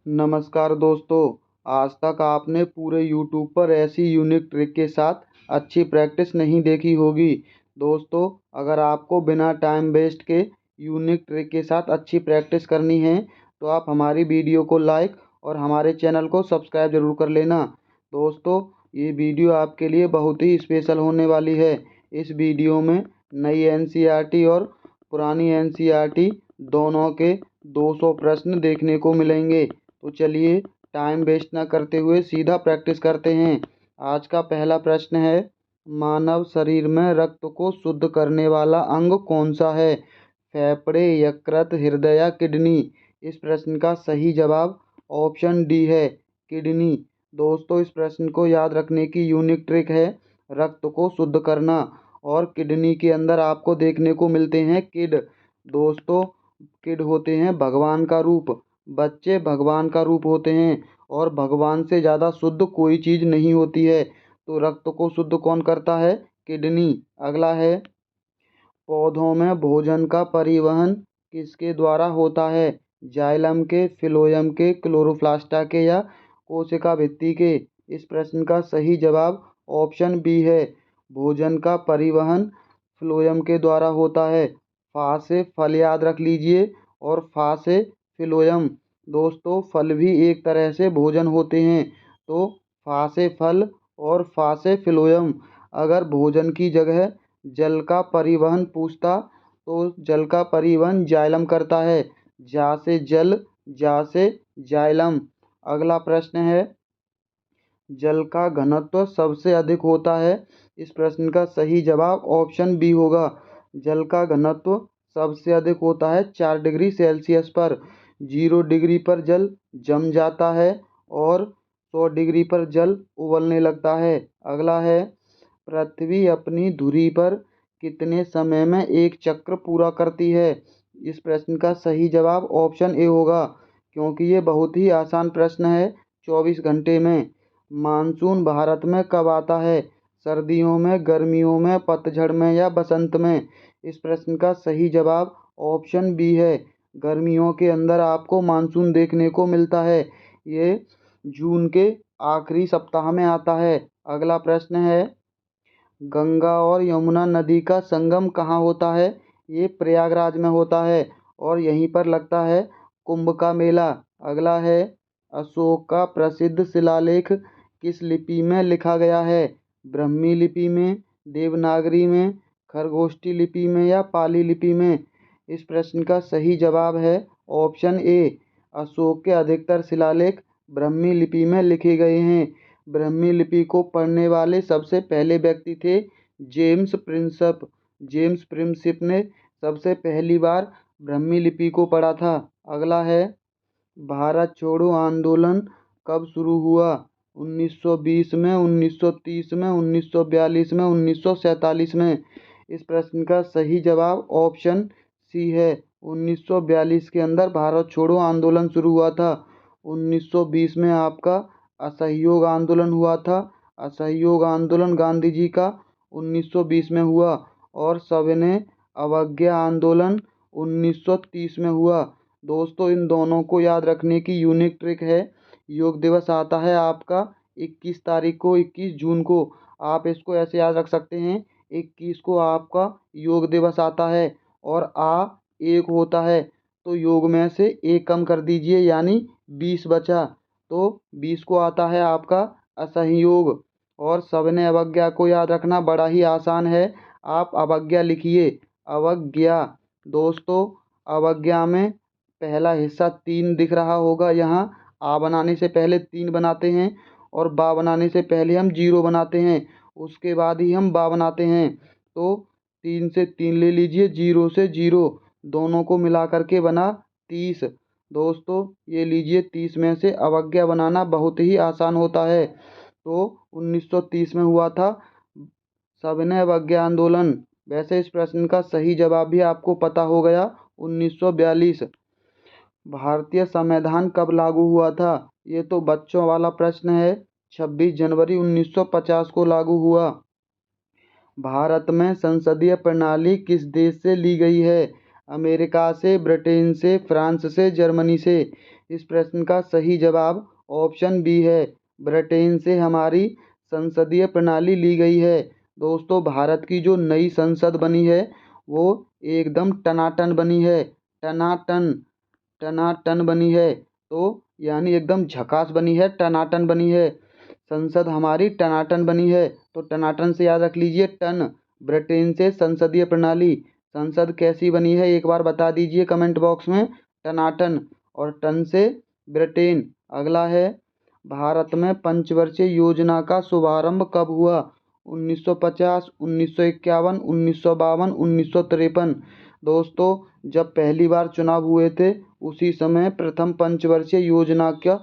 नमस्कार दोस्तों। आज तक आपने पूरे यूट्यूब पर ऐसी यूनिक ट्रिक के साथ अच्छी प्रैक्टिस नहीं देखी होगी। दोस्तों, अगर आपको बिना टाइम वेस्ट के यूनिक ट्रिक के साथ अच्छी प्रैक्टिस करनी है तो आप हमारी वीडियो को लाइक और हमारे चैनल को सब्सक्राइब ज़रूर कर लेना। दोस्तों, ये वीडियो आपके लिए बहुत ही स्पेशल होने वाली है। इस वीडियो में नई एनसीईआरटी और पुरानी एनसीईआरटी दोनों के 200 प्रश्न देखने को मिलेंगे। तो चलिए, टाइम वेस्ट ना करते हुए सीधा प्रैक्टिस करते हैं। आज का पहला प्रश्न है, मानव शरीर में रक्त को शुद्ध करने वाला अंग कौन सा है? फेफड़े, यकृत, हृदय या किडनी? इस प्रश्न का सही जवाब ऑप्शन डी है, किडनी। दोस्तों, इस प्रश्न को याद रखने की यूनिक ट्रिक है रक्त को शुद्ध करना। और किडनी के अंदर आपको देखने को मिलते हैं किड। दोस्तों, किड होते हैं भगवान का रूप। बच्चे भगवान का रूप होते हैं और भगवान से ज़्यादा शुद्ध कोई चीज़ नहीं होती है। तो रक्त को शुद्ध कौन करता है? किडनी। अगला है, पौधों में भोजन का परिवहन किसके द्वारा होता है? जाइलम के, फिलोयम के, क्लोरोप्लास्ट के या कोशिका भित्ति के? इस प्रश्न का सही जवाब ऑप्शन बी है, भोजन का परिवहन फ्लोएम के द्वारा होता है। फा से फल याद रख लीजिए और फा से फ्लोएम। दोस्तों, फल भी एक तरह से भोजन होते हैं। तो फा से फल और फा से फ्लोएम। अगर भोजन की जगह जल का परिवहन पूछता तो जल का परिवहन जाइलम करता है। जा से जल, जा से जाइलम। अगला प्रश्न है, जल का घनत्व सबसे अधिक होता है। इस प्रश्न का सही जवाब ऑप्शन बी होगा, जल का घनत्व सबसे अधिक होता है 4 डिग्री सेल्सियस पर। 0 डिग्री पर जल जम जाता है और 100 डिग्री पर जल उबलने लगता है। अगला है, पृथ्वी अपनी धुरी पर कितने समय में एक चक्र पूरा करती है? इस प्रश्न का सही जवाब ऑप्शन ए होगा, क्योंकि ये बहुत ही आसान प्रश्न है। 24 घंटे में। मानसून भारत में कब आता है? सर्दियों में, गर्मियों में, पतझड़ में या बसंत में? इस प्रश्न का सही जवाब ऑप्शन बी है, गर्मियों के अंदर आपको मानसून देखने को मिलता है। ये जून के आखिरी सप्ताह में आता है। अगला प्रश्न है, गंगा और यमुना नदी का संगम कहाँ होता है? ये प्रयागराज में होता है और यहीं पर लगता है कुंभ का मेला। अगला है, अशोक का प्रसिद्ध शिलालेख किस लिपि में लिखा गया है? ब्राह्मी लिपि में, देवनागरी में, खरगोष्ठी लिपि में या पाली लिपि में? इस प्रश्न का सही जवाब है ऑप्शन ए, अशोक के अधिकतर शिलालेख ब्राह्मी लिपि में लिखे गए हैं। ब्राह्मी लिपि को पढ़ने वाले सबसे पहले व्यक्ति थे जेम्स प्रिंसप। जेम्स प्रिंसप ने सबसे पहली बार ब्राह्मी लिपि को पढ़ा था। अगला है, भारत छोड़ो आंदोलन कब शुरू हुआ? 1920 में, 1930 में, 1942 में, 1947 में? इस प्रश्न का सही जवाब ऑप्शन सी है, 1942 के अंदर भारत छोड़ो आंदोलन शुरू हुआ था। 1920 में आपका असहयोग आंदोलन हुआ था। असहयोग आंदोलन गांधी जी का 1920 में हुआ और सविनय अवज्ञा आंदोलन 1930 में हुआ। दोस्तों, इन दोनों को याद रखने की यूनिक ट्रिक है, योग दिवस आता है आपका 21 तारीख को, 21 जून को। आप इसको ऐसे याद रख सकते हैं, 21 को आपका योग दिवस आता है और आ एक होता है, तो योग में से एक कम कर दीजिए, यानी 20 बचा। तो 20 को आता है आपका असहयोग। और सविनय अवज्ञा को याद रखना बड़ा ही आसान है, आप अवज्ञा लिखिए, अवज्ञा। दोस्तों, अवज्ञा में पहला हिस्सा 3 दिख रहा होगा यहाँ। आ बनाने से पहले 3 बनाते हैं और बा बनाने से पहले हम 0 बनाते हैं, उसके बाद ही हम बा बनाते हैं। तो 3 से 3 ले लीजिए, 0 से 0, दोनों को मिला करके बना 30। दोस्तों, ये लीजिए, 30 में से अवज्ञा बनाना बहुत ही आसान होता है। तो 1930 में हुआ था सविनय अवज्ञा आंदोलन। वैसे इस प्रश्न का सही जवाब भी आपको पता हो गया, 1942। भारतीय संविधान कब लागू हुआ था? ये तो बच्चों वाला प्रश्न है। 26 जनवरी 1950 को लागू हुआ। भारत में संसदीय प्रणाली किस देश से ली गई है? अमेरिका से, ब्रिटेन से, फ्रांस से, जर्मनी से? इस प्रश्न का सही जवाब ऑप्शन बी है, ब्रिटेन से हमारी संसदीय प्रणाली ली गई है। दोस्तों, भारत की जो नई संसद बनी है वो एकदम टनाटन बनी है। टनाटन, टनाटन बनी है। तो यानी एकदम झकास बनी है, टनाटन बनी है। संसद हमारी टनाटन बनी है। तो टनाटन से याद रख लीजिए टन, ब्रिटेन से संसदीय प्रणाली। संसद कैसी बनी है एक बार बता दीजिए कमेंट बॉक्स में। टनाटन, और टन से ब्रिटेन। अगला है, भारत में पंचवर्षीय योजना का शुभारंभ कब हुआ? 1950, 1951, 1952, 1953। दोस्तों, जब पहली बार चुनाव हुए थे उसी समय प्रथम पंचवर्षीय योजना का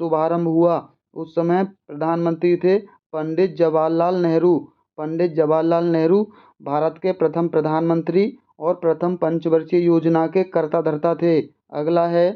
शुभारंभ हुआ। उस समय प्रधानमंत्री थे पंडित जवाहरलाल नेहरू। पंडित जवाहरलाल नेहरू भारत के प्रथम प्रधानमंत्री और प्रथम पंचवर्षीय योजना के कर्ता धर्ता थे। अगला है,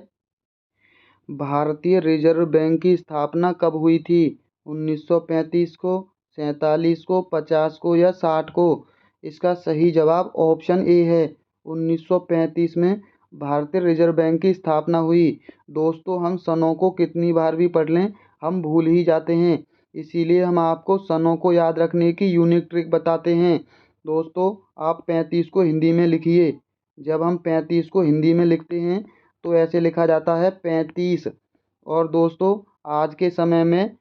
भारतीय रिजर्व बैंक की स्थापना कब हुई थी? 1935 को, 47 को, 50 को या 60 को? इसका सही जवाब ऑप्शन ए है, 1935 में भारतीय रिजर्व बैंक की स्थापना हुई। दोस्तों, हम सनों को कितनी बार भी पढ़ लें हम भूल ही जाते हैं, इसीलिए हम आपको सनों को याद रखने की यूनिक ट्रिक बताते हैं। दोस्तों, आप 35 को हिंदी में लिखिए। जब हम 35 को हिंदी में लिखते हैं तो ऐसे लिखा जाता है 35। और दोस्तों, आज के समय में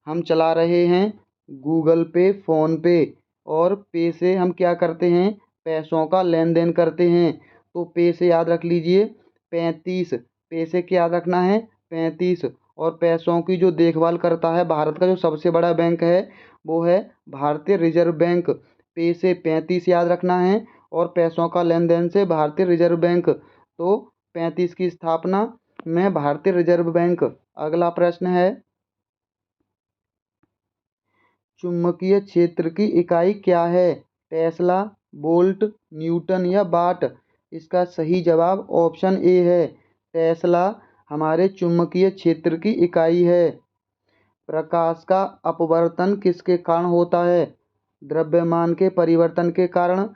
हम चला रहे हैं गूगल पे, फ़ोन पे, और पे से हम क्या करते हैं, पैसों का लेन देन करते हैं। तो पे से याद रख लीजिए 35। पे से क्या याद रखना है, 35। और पैसों की जो देखभाल करता है भारत का जो सबसे बड़ा बैंक है वो है भारतीय रिजर्व बैंक। पे से 35 याद रखना है और पैसों का लेन देन से भारतीय रिजर्व बैंक। तो 35 की स्थापना में भारतीय रिजर्व बैंक। अगला प्रश्न है, चुंबकीय क्षेत्र की इकाई क्या है? टेस्ला, वोल्ट, न्यूटन या वाट? इसका सही जवाब ऑप्शन ए है, टेस्ला हमारे चुंबकीय क्षेत्र की इकाई है। प्रकाश का अपवर्तन किसके कारण होता है? द्रव्यमान के परिवर्तन के कारण,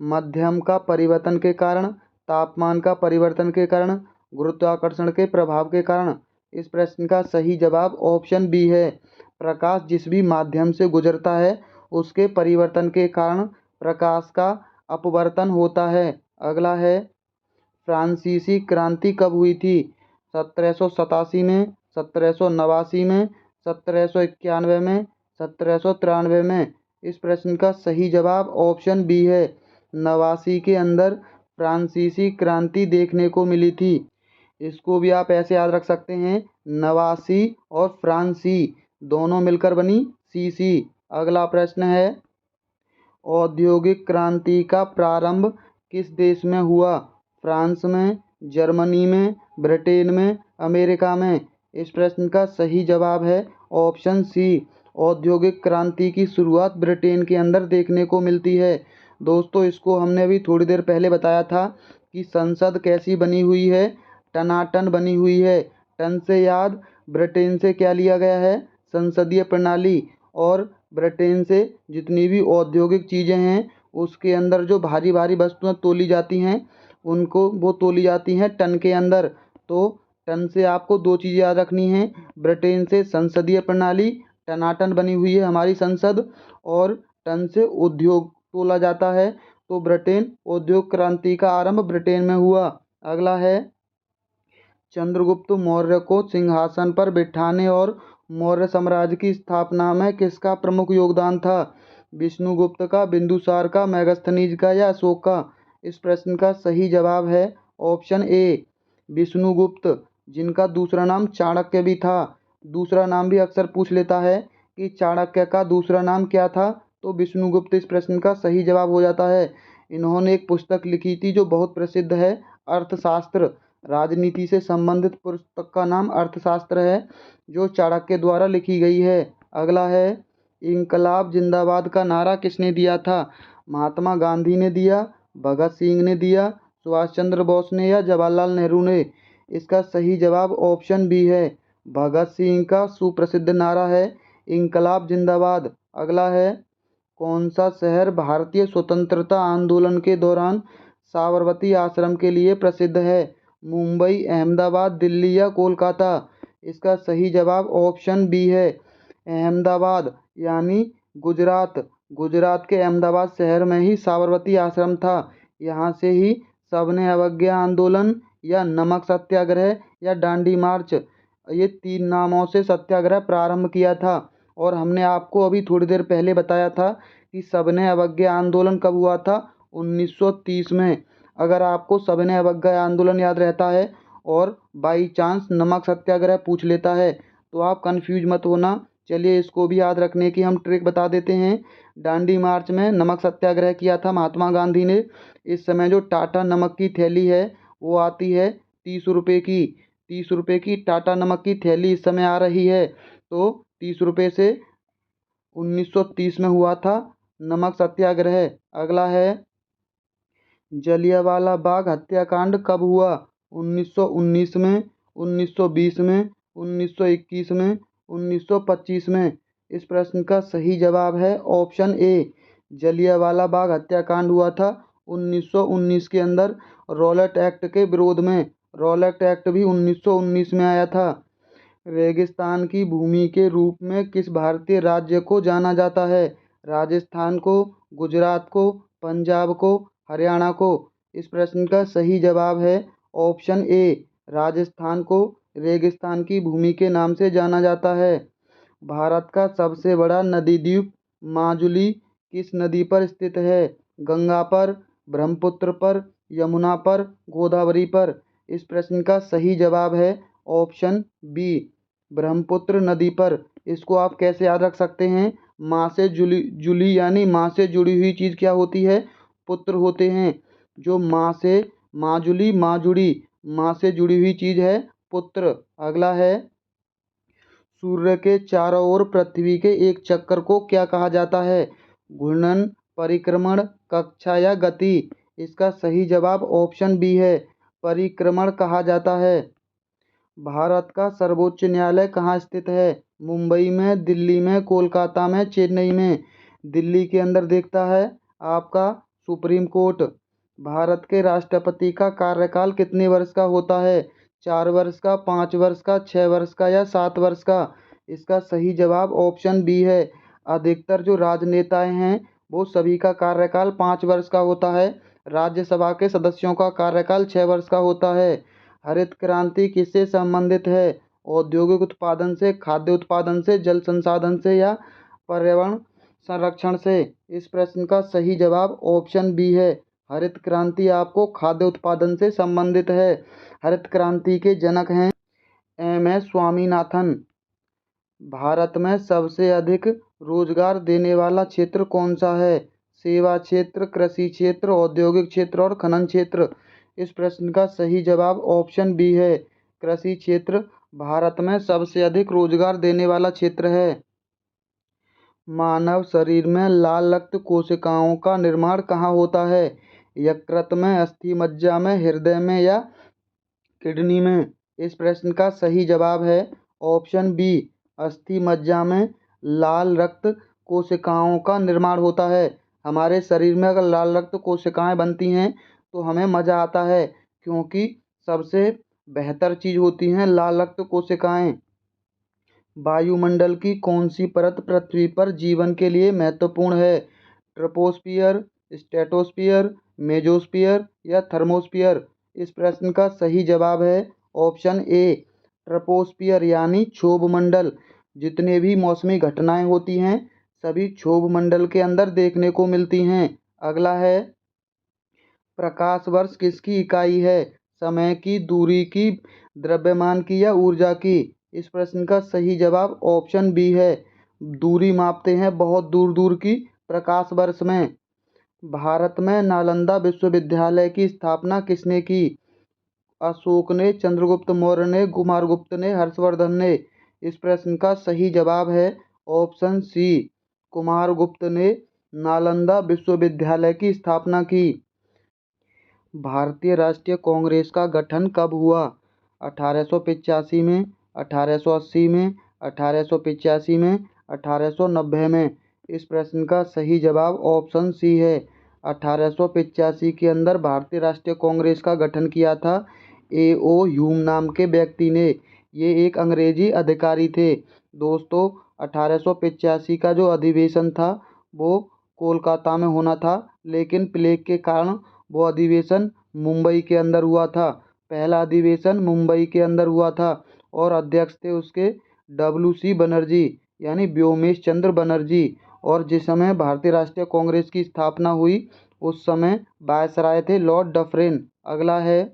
माध्यम का परिवर्तन के कारण, तापमान का परिवर्तन के कारण, गुरुत्वाकर्षण के प्रभाव के कारण? इस प्रश्न का सही जवाब ऑप्शन बी है, प्रकाश जिस भी माध्यम से गुजरता है उसके परिवर्तन के कारण प्रकाश का अपवर्तन होता है। अगला है, फ्रांसीसी क्रांति कब हुई थी? 1787 में, 1789 में, 1791 में, 1793 में? इस प्रश्न का सही जवाब ऑप्शन बी है, 89 के अंदर फ्रांसीसी क्रांति देखने को मिली थी। इसको भी आप ऐसे याद रख सकते हैं, नवासी और फ्रांसी दोनों मिलकर बनी सीसी। अगला प्रश्न है, औद्योगिक क्रांति का प्रारंभ किस देश में हुआ? फ्रांस में, जर्मनी में, ब्रिटेन में, अमेरिका में? इस प्रश्न का सही जवाब है ऑप्शन सी, औद्योगिक क्रांति की शुरुआत ब्रिटेन के अंदर देखने को मिलती है। दोस्तों, इसको हमने अभी थोड़ी देर पहले बताया था कि संसद कैसी बनी हुई है, टनाटन बनी हुई है। टन से याद, ब्रिटेन से क्या लिया गया है, संसदीय प्रणाली। और ब्रिटेन से जितनी भी औद्योगिक चीज़ें हैं उसके अंदर जो भारी भारी वस्तुएं तोली जाती हैं उनको वो तोली जाती हैं टन के अंदर। तो टन से आपको दो चीज़ें याद रखनी हैं, ब्रिटेन से संसदीय प्रणाली, टनाटन बनी हुई है हमारी संसद। और टन से उद्योग तोला जाता है, तो ब्रिटेन, औद्योगिक क्रांति का आरंभ ब्रिटेन में हुआ। अगला है, चंद्रगुप्त मौर्य को सिंहासन पर बिठाने और मौर्य साम्राज्य की स्थापना में किसका प्रमुख योगदान था? विष्णुगुप्त का, बिंदुसार का, मेगास्थनीज का या अशोक का? इस प्रश्न का सही जवाब है ऑप्शन ए, विष्णुगुप्त, जिनका दूसरा नाम चाणक्य भी था। दूसरा नाम भी अक्सर पूछ लेता है कि चाणक्य का दूसरा नाम क्या था, तो विष्णुगुप्त इस प्रश्न का सही जवाब हो जाता है। इन्होंने एक पुस्तक लिखी थी जो बहुत प्रसिद्ध है, अर्थशास्त्र। राजनीति से संबंधित पुस्तक का नाम अर्थशास्त्र है, जो चाणक्य द्वारा लिखी गई है। अगला है, इंकलाब जिंदाबाद का नारा किसने दिया था? महात्मा गांधी ने दिया, भगत सिंह ने दिया, सुभाष चंद्र बोस ने या जवाहरलाल नेहरू ने? इसका सही जवाब ऑप्शन बी है, भगत सिंह का सुप्रसिद्ध नारा है इंकलाब जिंदाबाद। अगला है, कौन सा शहर भारतीय स्वतंत्रता आंदोलन के दौरान साबरमती आश्रम के लिए प्रसिद्ध है? मुंबई, अहमदाबाद, दिल्ली या कोलकाता? इसका सही जवाब ऑप्शन बी है, अहमदाबाद यानी गुजरात। गुजरात के अहमदाबाद शहर में ही साबरमती आश्रम था। यहाँ से ही सबने अवज्ञा आंदोलन या नमक सत्याग्रह या दांडी मार्च, ये 3 नामों से सत्याग्रह प्रारंभ किया था। और हमने आपको अभी थोड़ी देर पहले बताया था कि सबने अवज्ञा आंदोलन कब हुआ था, 1930 में। अगर आपको सबने अवज्ञा आंदोलन याद रहता है और बाई चांस नमक सत्याग्रह पूछ लेता है तो आप कंफ्यूज मत होना। चलिए इसको भी याद रखने की हम ट्रिक बता देते हैं। दांडी मार्च में नमक सत्याग्रह किया था महात्मा गांधी ने। इस समय जो टाटा नमक की थैली है वो आती है 30 रुपये की। 30 रुपये की टाटा नमक की थैली इस समय आ रही है। तो 30 रुपये से 1930 में हुआ था नमक सत्याग्रह। अगला है, जलियांवाला बाग हत्याकांड कब हुआ? 1919 में, 1920 में, 1921 में, 1925 में? इस प्रश्न का सही जवाब है ऑप्शन ए, जलियांवाला बाग हत्याकांड हुआ था 1919 के अंदर, रॉलेट एक्ट के विरोध में। रॉलेट एक्ट भी 1919 में आया था। रेगिस्तान की भूमि के रूप में किस भारतीय राज्य को जाना जाता है? राजस्थान को, गुजरात को, पंजाब को, हरियाणा को? इस प्रश्न का सही जवाब है ऑप्शन ए, राजस्थान को रेगिस्तान की भूमि के नाम से जाना जाता है। भारत का सबसे बड़ा नदी द्वीप माजुली किस नदी पर स्थित है? गंगा पर, ब्रह्मपुत्र पर, यमुना पर, गोदावरी पर? इस प्रश्न का सही जवाब है ऑप्शन बी, ब्रह्मपुत्र नदी पर। इसको आप कैसे याद रख सकते हैं? माँ से जुली यानी माँ से जुड़ी हुई चीज़ क्या होती है? पुत्र होते हैं। जो माँ से, माँ जुली, माँ जुड़ी, माँ से जुड़ी हुई चीज़ है पुत्र। अगला है, सूर्य के चारों ओर पृथ्वी के एक चक्कर को क्या कहा जाता है? घूर्णन, परिक्रमण, कक्षा या गति? इसका सही जवाब ऑप्शन बी है, परिक्रमण कहा जाता है। भारत का सर्वोच्च न्यायालय कहाँ स्थित है? मुंबई में, दिल्ली में, कोलकाता में, चेन्नई में? दिल्ली के अंदर देखता है आपका सुप्रीम कोर्ट। भारत के राष्ट्रपति का कार्यकाल कितने वर्ष का होता है? 4 वर्ष का, 5 वर्ष का, 6 वर्ष का या 7 वर्ष का? इसका सही जवाब ऑप्शन बी है। अधिकतर जो राजनेताएं हैं वो सभी का कार्यकाल 5 वर्ष का होता है। राज्यसभा के सदस्यों का कार्यकाल 6 वर्ष का होता है। हरित क्रांति किससे संबंधित है? औद्योगिक उत्पादन से, खाद्य उत्पादन से, जल संसाधन से या पर्यावरण संरक्षण से? इस प्रश्न का सही जवाब ऑप्शन बी है, हरित क्रांति आपको खाद्य उत्पादन से संबंधित है। हरित क्रांति के जनक हैं एम.एस. स्वामीनाथन। भारत में सबसे अधिक रोजगार देने वाला क्षेत्र कौन सा है? सेवा क्षेत्र, कृषि क्षेत्र, औद्योगिक क्षेत्र और खनन क्षेत्र? इस प्रश्न का सही जवाब ऑप्शन बी है, कृषि क्षेत्र भारत में सबसे अधिक रोजगार देने वाला क्षेत्र है। मानव शरीर में लाल रक्त कोशिकाओं का निर्माण कहाँ होता है? यकृत में, अस्थि मज्जा में, हृदय में या किडनी में? इस प्रश्न का सही जवाब है ऑप्शन बी, अस्थि मज्जा में लाल रक्त कोशिकाओं का निर्माण होता है। हमारे शरीर में अगर लाल रक्त कोशिकाएं बनती हैं तो हमें मज़ा आता है, क्योंकि सबसे बेहतर चीज़ होती हैं लाल रक्त कोशिकाएं। वायुमंडल की कौन सी परत पृथ्वी पर जीवन के लिए महत्वपूर्ण है? ट्रोपोस्फियर, स्ट्रेटोस्फियर, मेजोस्फियर या थर्मोस्फियर? इस प्रश्न का सही जवाब है ऑप्शन ए, ट्रोपोस्फियर यानी क्षोभ मंडल। जितने भी मौसमी घटनाएं होती हैं सभी क्षोभ मंडल के अंदर देखने को मिलती हैं। अगला है, प्रकाश वर्ष किसकी इकाई है? समय की, दूरी की, द्रव्यमान की या ऊर्जा की? इस प्रश्न का सही जवाब ऑप्शन बी है, दूरी मापते हैं बहुत दूर दूर की प्रकाश वर्ष में। भारत में नालंदा विश्वविद्यालय की स्थापना किसने की? अशोक ने, चंद्रगुप्त मौर्य ने, कुमारगुप्त ने, हर्षवर्धन ने? इस प्रश्न का सही जवाब है ऑप्शन सी, कुमारगुप्त ने नालंदा विश्वविद्यालय की स्थापना की। भारतीय राष्ट्रीय कांग्रेस का गठन कब हुआ? 1885 में, 1880 में, 1885 में, 1890 में? इस प्रश्न का सही जवाब ऑप्शन सी है, 1885 के अंदर भारतीय राष्ट्रीय कांग्रेस का गठन किया था। A.O. ह्यूम नाम के व्यक्ति ने। ये एक अंग्रेजी अधिकारी थे। दोस्तों 1885 का जो अधिवेशन था वो कोलकाता में होना था, लेकिन प्लेग के कारण वो अधिवेशन मुंबई के अंदर हुआ था। पहला अधिवेशन मुंबई के अंदर हुआ था और अध्यक्ष थे उसके W.C. बनर्जी यानी व्योमेश चंद्र बनर्जी। और जिस समय भारतीय राष्ट्रीय कांग्रेस की स्थापना हुई उस समय वायसराय थे लॉर्ड डफरेन। अगला है,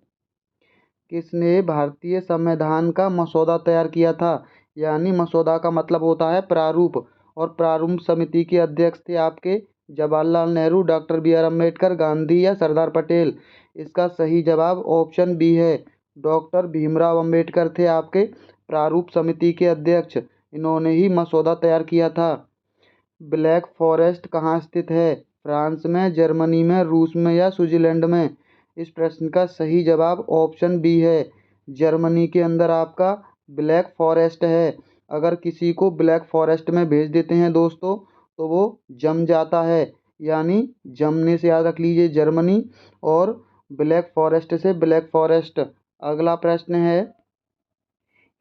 किसने भारतीय संविधान का मसौदा तैयार किया था? यानी मसौदा का मतलब होता है प्रारूप, और प्रारूप समिति के अध्यक्ष थे आपके जवाहरलाल नेहरू, डॉक्टर B.R. अम्बेडकर, गांधी या सरदार पटेल। इसका सही जवाब ऑप्शन बी है, डॉक्टर भीमराव अम्बेडकर थे आपके प्रारूप समिति के अध्यक्ष। इन्होंने ही मसौदा तैयार किया था। ब्लैक फॉरेस्ट कहाँ स्थित है? फ्रांस में, जर्मनी में, रूस में या स्विट्जरलैंड में? इस प्रश्न का सही जवाब ऑप्शन बी है, जर्मनी के अंदर आपका ब्लैक फॉरेस्ट है। अगर किसी को ब्लैक फॉरेस्ट में भेज देते हैं दोस्तों तो वो जम जाता है, यानी जमने से याद रख लीजिए जर्मनी, और ब्लैक फॉरेस्ट से ब्लैक फॉरेस्ट। अगला प्रश्न है,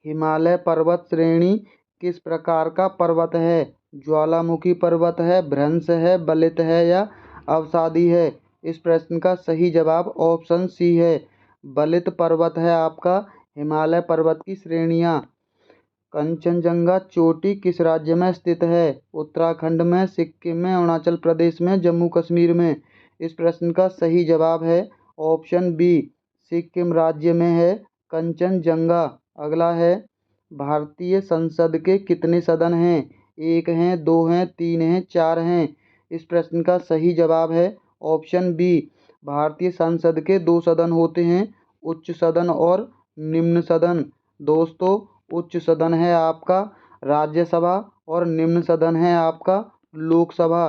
हिमालय पर्वत श्रेणी किस प्रकार का पर्वत है? ज्वालामुखी पर्वत है, भ्रंश है, बलित है या अवसादी है? इस प्रश्न का सही जवाब ऑप्शन सी है, बलित पर्वत है आपका हिमालय पर्वत की श्रेणियाँ। कंचनजंगा चोटी किस राज्य में स्थित है? उत्तराखंड में, सिक्किम में, अरुणाचल प्रदेश में, जम्मू कश्मीर में? इस प्रश्न का सही जवाब है ऑप्शन बी, सिक्किम राज्य में है कंचनजंगा। अगला है, भारतीय संसद के कितने सदन हैं? एक हैं, दो हैं, तीन हैं, चार हैं? इस प्रश्न का सही जवाब है ऑप्शन बी, भारतीय संसद के दो सदन होते हैं, उच्च सदन और निम्न सदन। दोस्तों उच्च सदन है आपका राज्यसभा और निम्न सदन है आपका लोकसभा।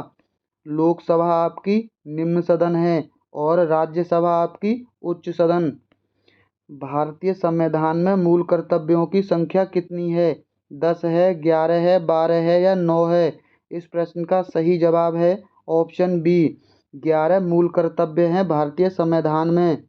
लोकसभा आपकी निम्न सदन है और राज्यसभा आपकी उच्च सदन। भारतीय संविधान में मूल कर्तव्यों की संख्या कितनी है? 10 है, 11 है, 12 है या 9 है? इस प्रश्न का सही जवाब है ऑप्शन बी, 11 मूल कर्तव्य हैं भारतीय संविधान में।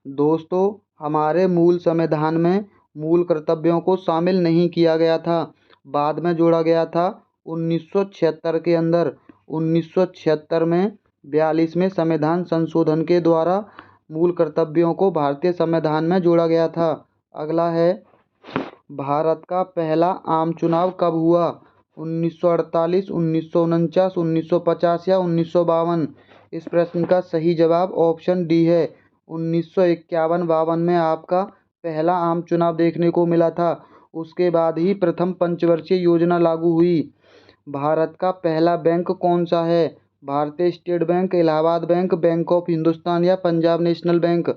दोस्तों हमारे मूल संविधान में मूल कर्तव्यों को शामिल नहीं किया गया था, बाद में जोड़ा गया था 1976 के अंदर। 1976 में 42वें संविधान संशोधन के द्वारा मूल कर्तव्यों को भारतीय संविधान में जोड़ा गया था। अगला है, भारत का पहला आम चुनाव कब हुआ? 1948, 1949, 1950 या 1952? इस प्रश्न का सही जवाब ऑप्शन डी है, 1951-52 में आपका पहला आम चुनाव देखने को मिला था। उसके बाद ही प्रथम पंचवर्षीय योजना लागू हुई। भारत का पहला बैंक कौन सा है? भारतीय state bank, Allahabad bank, bank of Hindustan या पंजाब नेशनल बैंक?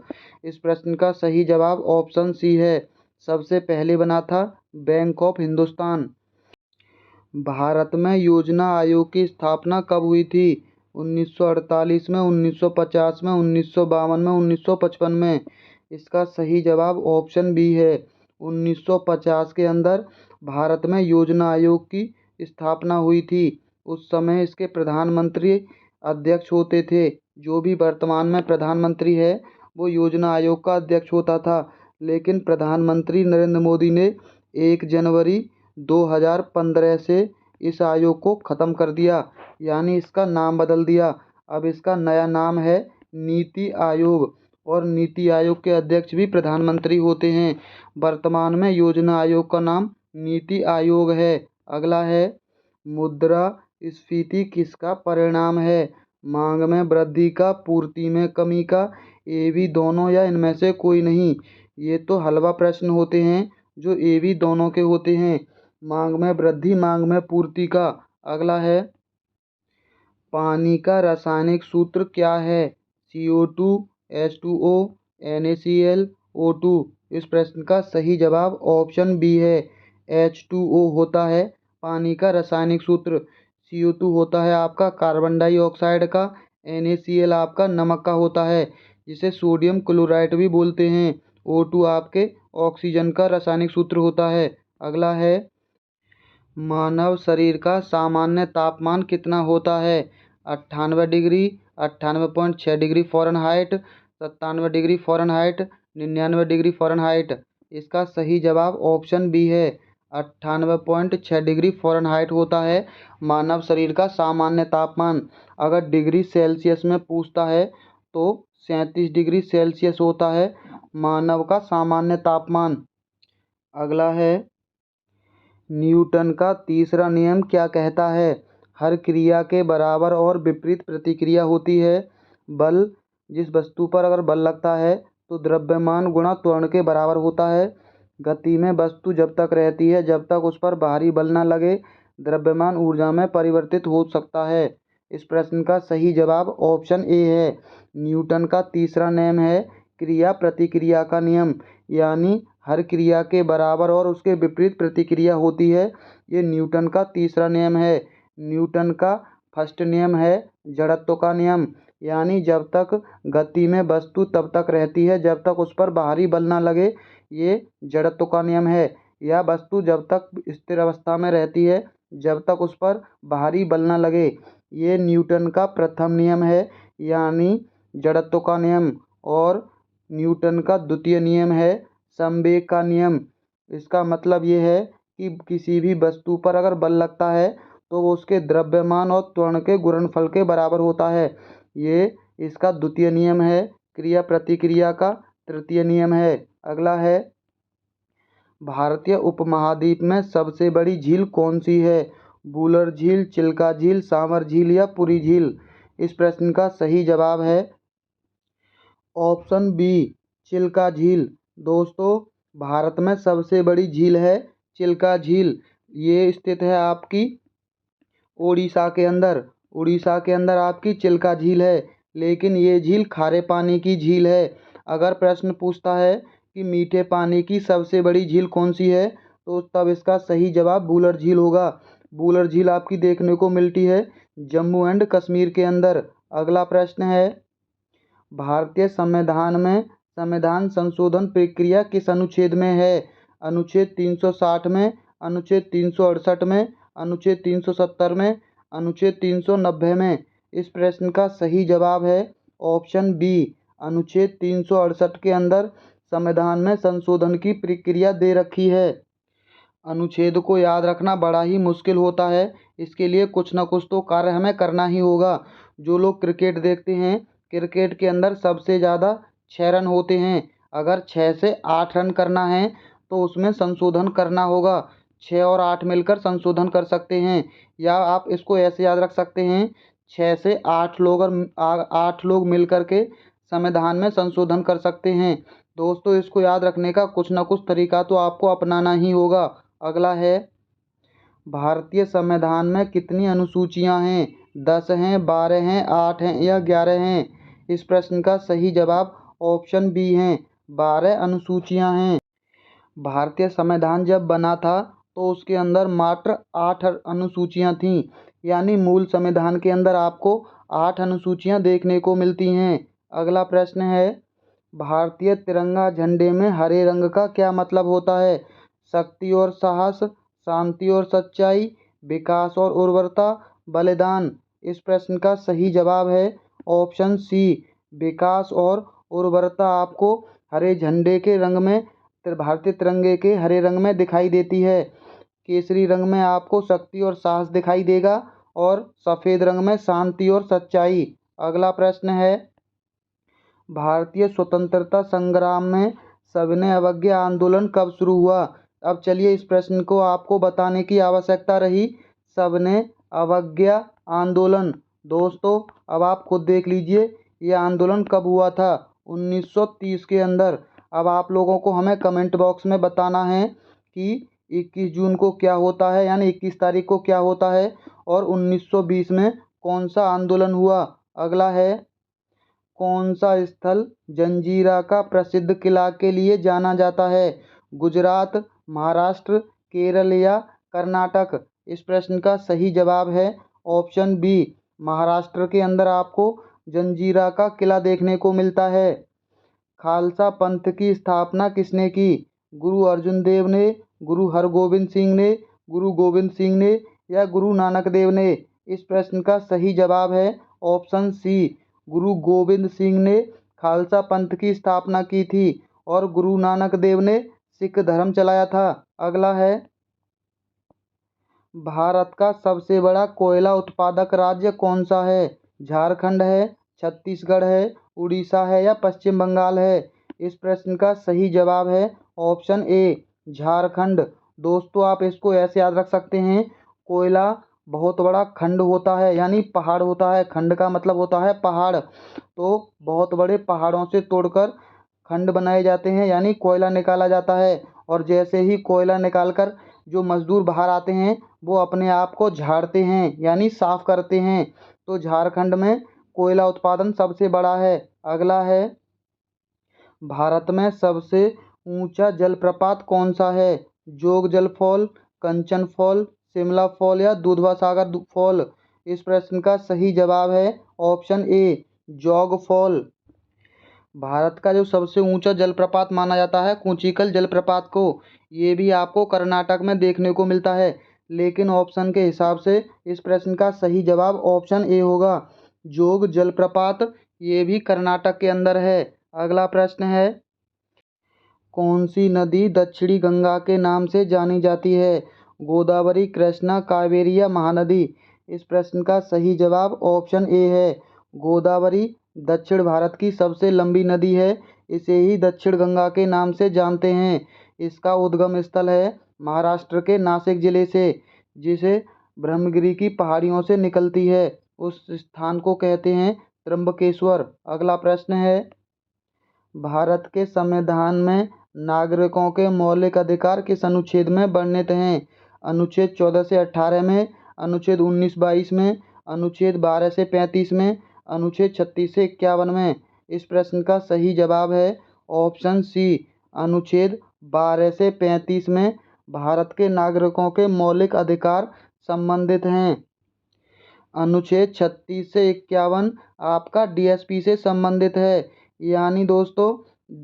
इस प्रश्न का सही जवाब ऑप्शन सी है, सबसे पहले बना था बैंक ऑफ हिंदुस्तान। भारत में योजना आयोग की स्थापना कब हुई थी? 1948 में, 1950 में, 1952 में, 1955 में? इसका सही जवाब ऑप्शन बी है, 1950 के अंदर भारत में योजना आयोग की स्थापना हुई थी। उस समय इसके प्रधानमंत्री अध्यक्ष होते थे। जो भी वर्तमान में प्रधानमंत्री है वो योजना आयोग का अध्यक्ष होता था, लेकिन प्रधानमंत्री नरेंद्र मोदी ने 1 जनवरी 2015 से इस आयोग को ख़त्म कर दिया, यानी इसका नाम बदल दिया। अब इसका नया नाम है नीति आयोग, और नीति आयोग के अध्यक्ष भी प्रधानमंत्री होते हैं। वर्तमान में योजना आयोग का नाम नीति आयोग है। अगला है, मुद्रास्फीति किसका परिणाम है? मांग में वृद्धि का, पूर्ति में कमी का, ये भी दोनों या इनमें से कोई नहीं? ये तो हलवा प्रश्न होते हैं जो ये भी दोनों के होते हैं, मांग में वृद्धि, मांग में पूर्ति का। अगला है, पानी का रासायनिक सूत्र क्या है? CO2, H2O, NaCl, O2? इस प्रश्न का सही जवाब ऑप्शन बी है, H2O होता है पानी का रासायनिक सूत्र। CO2 होता है आपका कार्बन डाइऑक्साइड का, NaCl आपका नमक का होता है जिसे सोडियम क्लोराइड भी बोलते हैं। O2 आपके ऑक्सीजन का रासायनिक सूत्र होता है। अगला है, मानव शरीर का सामान्य तापमान कितना होता है? 98 degree, 98.6 degree Fahrenheit, 97 degree Fahrenheit, 99 degree Fahrenheit. इसका सही जवाब ऑप्शन बी है, 98.6 डिग्री फ़ारेनहाइट होता है मानव शरीर का सामान्य तापमान। अगर डिग्री सेल्सियस में पूछता है तो 37 डिग्री सेल्सियस होता है मानव का सामान्य तापमान। अगला है, न्यूटन का तीसरा नियम क्या कहता है? हर क्रिया के बराबर और विपरीत प्रतिक्रिया होती है। बल, जिस वस्तु पर अगर बल लगता है तो द्रव्यमान गुणा त्वरण के बराबर होता है। गति में वस्तु जब तक रहती है जब तक उस पर बाहरी बल न लगे, द्रव्यमान ऊर्जा में परिवर्तित हो सकता है। इस प्रश्न का सही जवाब ऑप्शन ए है। न्यूटन का तीसरा नियम है क्रिया प्रतिक्रिया का नियम, यानी हर क्रिया के बराबर और उसके विपरीत प्रतिक्रिया होती है। ये न्यूटन का तीसरा नियम है। न्यूटन का फर्स्ट नियम है जड़त्व का नियम, यानी जब तक गति में वस्तु तब तक रहती है जब तक उस पर बाहरी बल ना लगे, ये जड़त्व का नियम है। या वस्तु जब तक स्थिर अवस्था में रहती है जब तक उस पर बाहरी बल ना लगे, ये न्यूटन का प्रथम नियम है, यानी जड़त्व का नियम। और न्यूटन का द्वितीय नियम है संवेग का नियम। इसका मतलब ये है कि किसी भी वस्तु पर अगर बल लगता है तो वो उसके द्रव्यमान और त्वरण के गुणनफल के बराबर होता है। ये इसका द्वितीय नियम है। क्रिया प्रतिक्रिया का तृतीय नियम है। अगला है, भारतीय उपमहाद्वीप में सबसे बड़ी झील कौन सी है? वुलर झील, चिल्का झील, सांवर झील या पुरी झील? इस प्रश्न का सही जवाब है ऑप्शन बी, चिल्का झील। दोस्तों, भारत में सबसे बड़ी झील है चिल्का झील। ये स्थित है आपकी उड़ीसा के अंदर। उड़ीसा के अंदर आपकी चिल्का झील है, लेकिन ये झील खारे पानी की झील है। अगर प्रश्न पूछता है कि मीठे पानी की सबसे बड़ी झील कौन सी है तो तब इसका सही जवाब वुलर झील होगा। वुलर झील आपकी देखने को मिलती है जम्मू एंड कश्मीर के अंदर। अगला प्रश्न है, भारतीय संविधान में संविधान संशोधन प्रक्रिया किस अनुच्छेद में है? अनुच्छेद 360 में, अनुच्छेद 368 में, अनुच्छेद 370 में, अनुच्छेद 390 में? इस प्रश्न का सही जवाब है ऑप्शन बी, अनुच्छेद 368 के अंदर संविधान में संशोधन की प्रक्रिया दे रखी है। अनुच्छेद को याद रखना बड़ा ही मुश्किल होता है, इसके लिए कुछ ना कुछ तो कार्य हमें करना ही होगा। जो लोग क्रिकेट देखते हैं, क्रिकेट के अंदर सबसे ज़्यादा 6 रन होते हैं। अगर 6 से 8 रन करना है तो उसमें संशोधन करना होगा। 6 और 8 मिलकर संशोधन कर सकते हैं, या आप इसको ऐसे याद रख सकते हैं 6 से 8 लोग और 8 लोग मिल कर के संविधान में संशोधन कर सकते हैं। दोस्तों, इसको याद रखने का कुछ ना कुछ तरीका तो आपको अपनाना ही होगा। अगला है, भारतीय संविधान में कितनी अनुसूचियां हैं? 10 हैं, 12 हैं, 8 हैं या 11 हैं? इस प्रश्न का सही जवाब ऑप्शन बी है, 12 अनुसूचियां हैं। भारतीय संविधान जब बना था तो उसके अंदर मात्र 8 अनुसूचियां थीं, यानी मूल संविधान के अंदर आपको 8 अनुसूचियां देखने को मिलती हैं। अगला प्रश्न है, भारतीय तिरंगा झंडे में हरे रंग का क्या मतलब होता है? शक्ति और साहस, शांति और सच्चाई, विकास और उर्वरता, बलिदान? इस प्रश्न का सही जवाब है ऑप्शन सी, विकास और उर्वरता आपको हरे झंडे के रंग में, भारतीय तिरंगे के हरे रंग में दिखाई देती है। केसरी रंग में आपको शक्ति और साहस दिखाई देगा और सफ़ेद रंग में शांति और सच्चाई। अगला प्रश्न है, भारतीय स्वतंत्रता संग्राम में सविनय अवज्ञा आंदोलन कब शुरू हुआ? अब चलिए इस प्रश्न को आपको बताने की आवश्यकता रही। सविनय अवज्ञा आंदोलन, दोस्तों अब आप खुद देख लीजिए ये आंदोलन कब हुआ था? 1930 के अंदर। अब आप लोगों को हमें कमेंट बॉक्स में बताना है कि 21 जून को क्या होता है, यानी 21 तारीख को क्या होता है, और 1920 में कौन सा आंदोलन हुआ। अगला है, कौन सा स्थल जंजीरा का प्रसिद्ध किला के लिए जाना जाता है? गुजरात, महाराष्ट्र, केरल या कर्नाटक? इस प्रश्न का सही जवाब है ऑप्शन बी, महाराष्ट्र के अंदर आपको जंजीरा का किला देखने को मिलता है। खालसा पंथ की स्थापना किसने की? गुरु अर्जुन देव ने, गुरु हरगोबिंद सिंह ने, गुरु गोविंद सिंह ने या गुरु नानक देव ने? इस प्रश्न का सही जवाब है ऑप्शन सी, गुरु गोविंद सिंह ने खालसा पंथ की स्थापना की थी। और गुरु नानक देव ने सिख धर्म चलाया था। अगला है, भारत का सबसे बड़ा कोयला उत्पादक राज्य कौन सा है? झारखंड है, छत्तीसगढ़ है, उड़ीसा है या पश्चिम बंगाल है? इस प्रश्न का सही जवाब है ऑप्शन ए, झारखंड। दोस्तों आप इसको ऐसे याद रख सकते हैं, कोयला बहुत बड़ा खंड होता है, यानी पहाड़ होता है। खंड का मतलब होता है पहाड़। तो बहुत बड़े पहाड़ों से तोड़कर खंड बनाए जाते हैं, यानी कोयला निकाला जाता है। और जैसे ही कोयला निकालकर जो मजदूर बाहर आते हैं वो अपने आप को झाड़ते हैं, यानी साफ करते हैं। तो झारखंड में कोयला उत्पादन सबसे बड़ा है। अगला है, भारत में सबसे ऊंचा जलप्रपात कौन सा है? जोग जलफॉल, कंचन फॉल, शिमला फॉल या दुधवा सागर फॉल? इस प्रश्न का सही जवाब है ऑप्शन ए, जोग फॉल। भारत का जो सबसे ऊंचा जलप्रपात माना जाता है कूचिकल जलप्रपात को, ये भी आपको कर्नाटक में देखने को मिलता है। लेकिन ऑप्शन के हिसाब से इस प्रश्न का सही जवाब ऑप्शन ए होगा, जोग जलप्रपात। ये भी कर्नाटक के अंदर है। अगला प्रश्न है, कौन सी नदी दक्षिणी गंगा के नाम से जानी जाती है? गोदावरी, कृष्णा, कावेरी या महानदी? इस प्रश्न का सही जवाब ऑप्शन ए है, गोदावरी। दक्षिण भारत की सबसे लंबी नदी है। इसे ही दक्षिण गंगा के नाम से जानते हैं। इसका उद्गम स्थल है महाराष्ट्र के नासिक जिले से, जिसे ब्रह्मगिरी की पहाड़ियों से निकलती है। उस स्थान को कहते हैं त्र्यंबकेश्वर। अगला प्रश्न है, भारत के संविधान में नागरिकों के मौलिक अधिकार किस अनुच्छेद में वर्णित हैं? अनुच्छेद 14 से 18 में, अनुच्छेद 19-22 में, अनुच्छेद 12 से 35 में, अनुच्छेद 36 से 51 में? इस प्रश्न का सही जवाब है ऑप्शन सी, अनुच्छेद 12 से 35 में भारत के नागरिकों के मौलिक अधिकार संबंधित हैं। अनुच्छेद 36 से 51 आपका डीएसपी से संबंधित है, यानी दोस्तों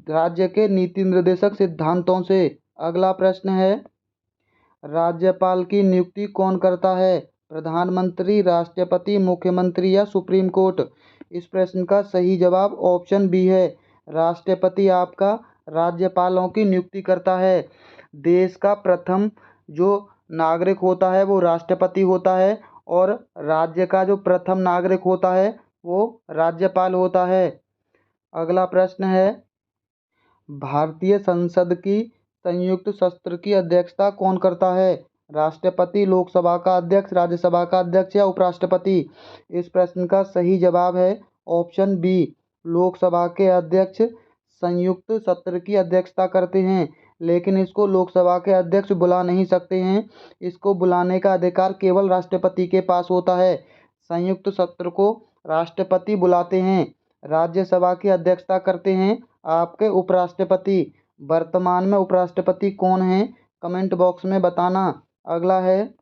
राज्य के नीति निर्देशक सिद्धांतों से। अगला प्रश्न है, राज्यपाल की नियुक्ति कौन करता है? प्रधानमंत्री, राष्ट्रपति, मुख्यमंत्री या सुप्रीम कोर्ट? इस प्रश्न का सही जवाब ऑप्शन बी है, राष्ट्रपति आपका राज्यपालों की नियुक्ति करता है। देश का प्रथम जो नागरिक होता है वो राष्ट्रपति होता है, और राज्य का जो प्रथम नागरिक होता है वो राज्यपाल होता है। अगला प्रश्न है, भारतीय संसद की संयुक्त सत्र की अध्यक्षता कौन करता है? राष्ट्रपति, लोकसभा का अध्यक्ष, राज्यसभा का अध्यक्ष या उपराष्ट्रपति? इस प्रश्न का सही जवाब है ऑप्शन बी, लोकसभा के अध्यक्ष संयुक्त सत्र की अध्यक्षता करते हैं। लेकिन इसको लोकसभा के अध्यक्ष बुला नहीं सकते हैं, इसको बुलाने का अधिकार केवल राष्ट्रपति के पास होता है। संयुक्त सत्र को राष्ट्रपति बुलाते हैं। राज्यसभा की अध्यक्षता करते हैं आपके उपराष्ट्रपति। वर्तमान में उपराष्ट्रपति कौन है, कमेंट बॉक्स में बताना। अगला है,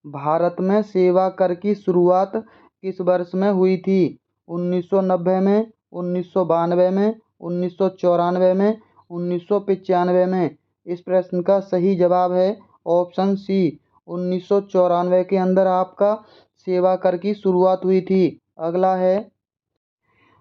भारत में सेवा कर की शुरुआत किस वर्ष में हुई थी? 1990 में, 1992 में, 1994 में, 1995 में? इस प्रश्न का सही जवाब है ऑप्शन सी, 1994 के अंदर आपका सेवा कर की शुरुआत हुई थी। अगला है,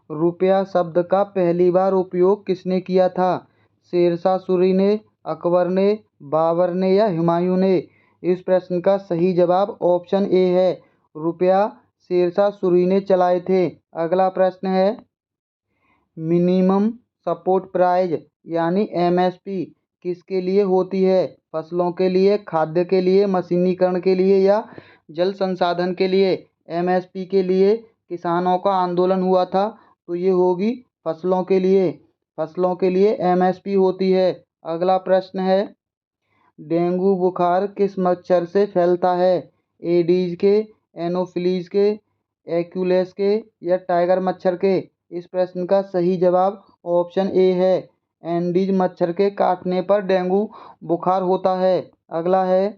रुपया शब्द का पहली बार उपयोग किसने किया था? शेरशाह सूरी ने, अकबर ने, बाबर ने या हुमायूं ने? इस प्रश्न का सही जवाब ऑप्शन ए है, रुपया शेरशाह सूरी ने चलाए थे। अगला प्रश्न है, मिनिमम सपोर्ट प्राइस यानी एमएसपी किसके लिए होती है? फसलों के लिए, खाद्य के लिए, मशीनीकरण के लिए या जल संसाधन के लिए? एमएसपी के लिए किसानों का आंदोलन हुआ था, तो ये होगी फसलों के लिए। फसलों के लिए एमएसपी होती है। अगला प्रश्न है, डेंगू बुखार किस मच्छर से फैलता है? एडीज के, एनोफिलीज के, एक्यूलेस के या टाइगर मच्छर के? इस प्रश्न का सही जवाब ऑप्शन ए है, एंडीज मच्छर के काटने पर डेंगू बुखार होता है। अगला है,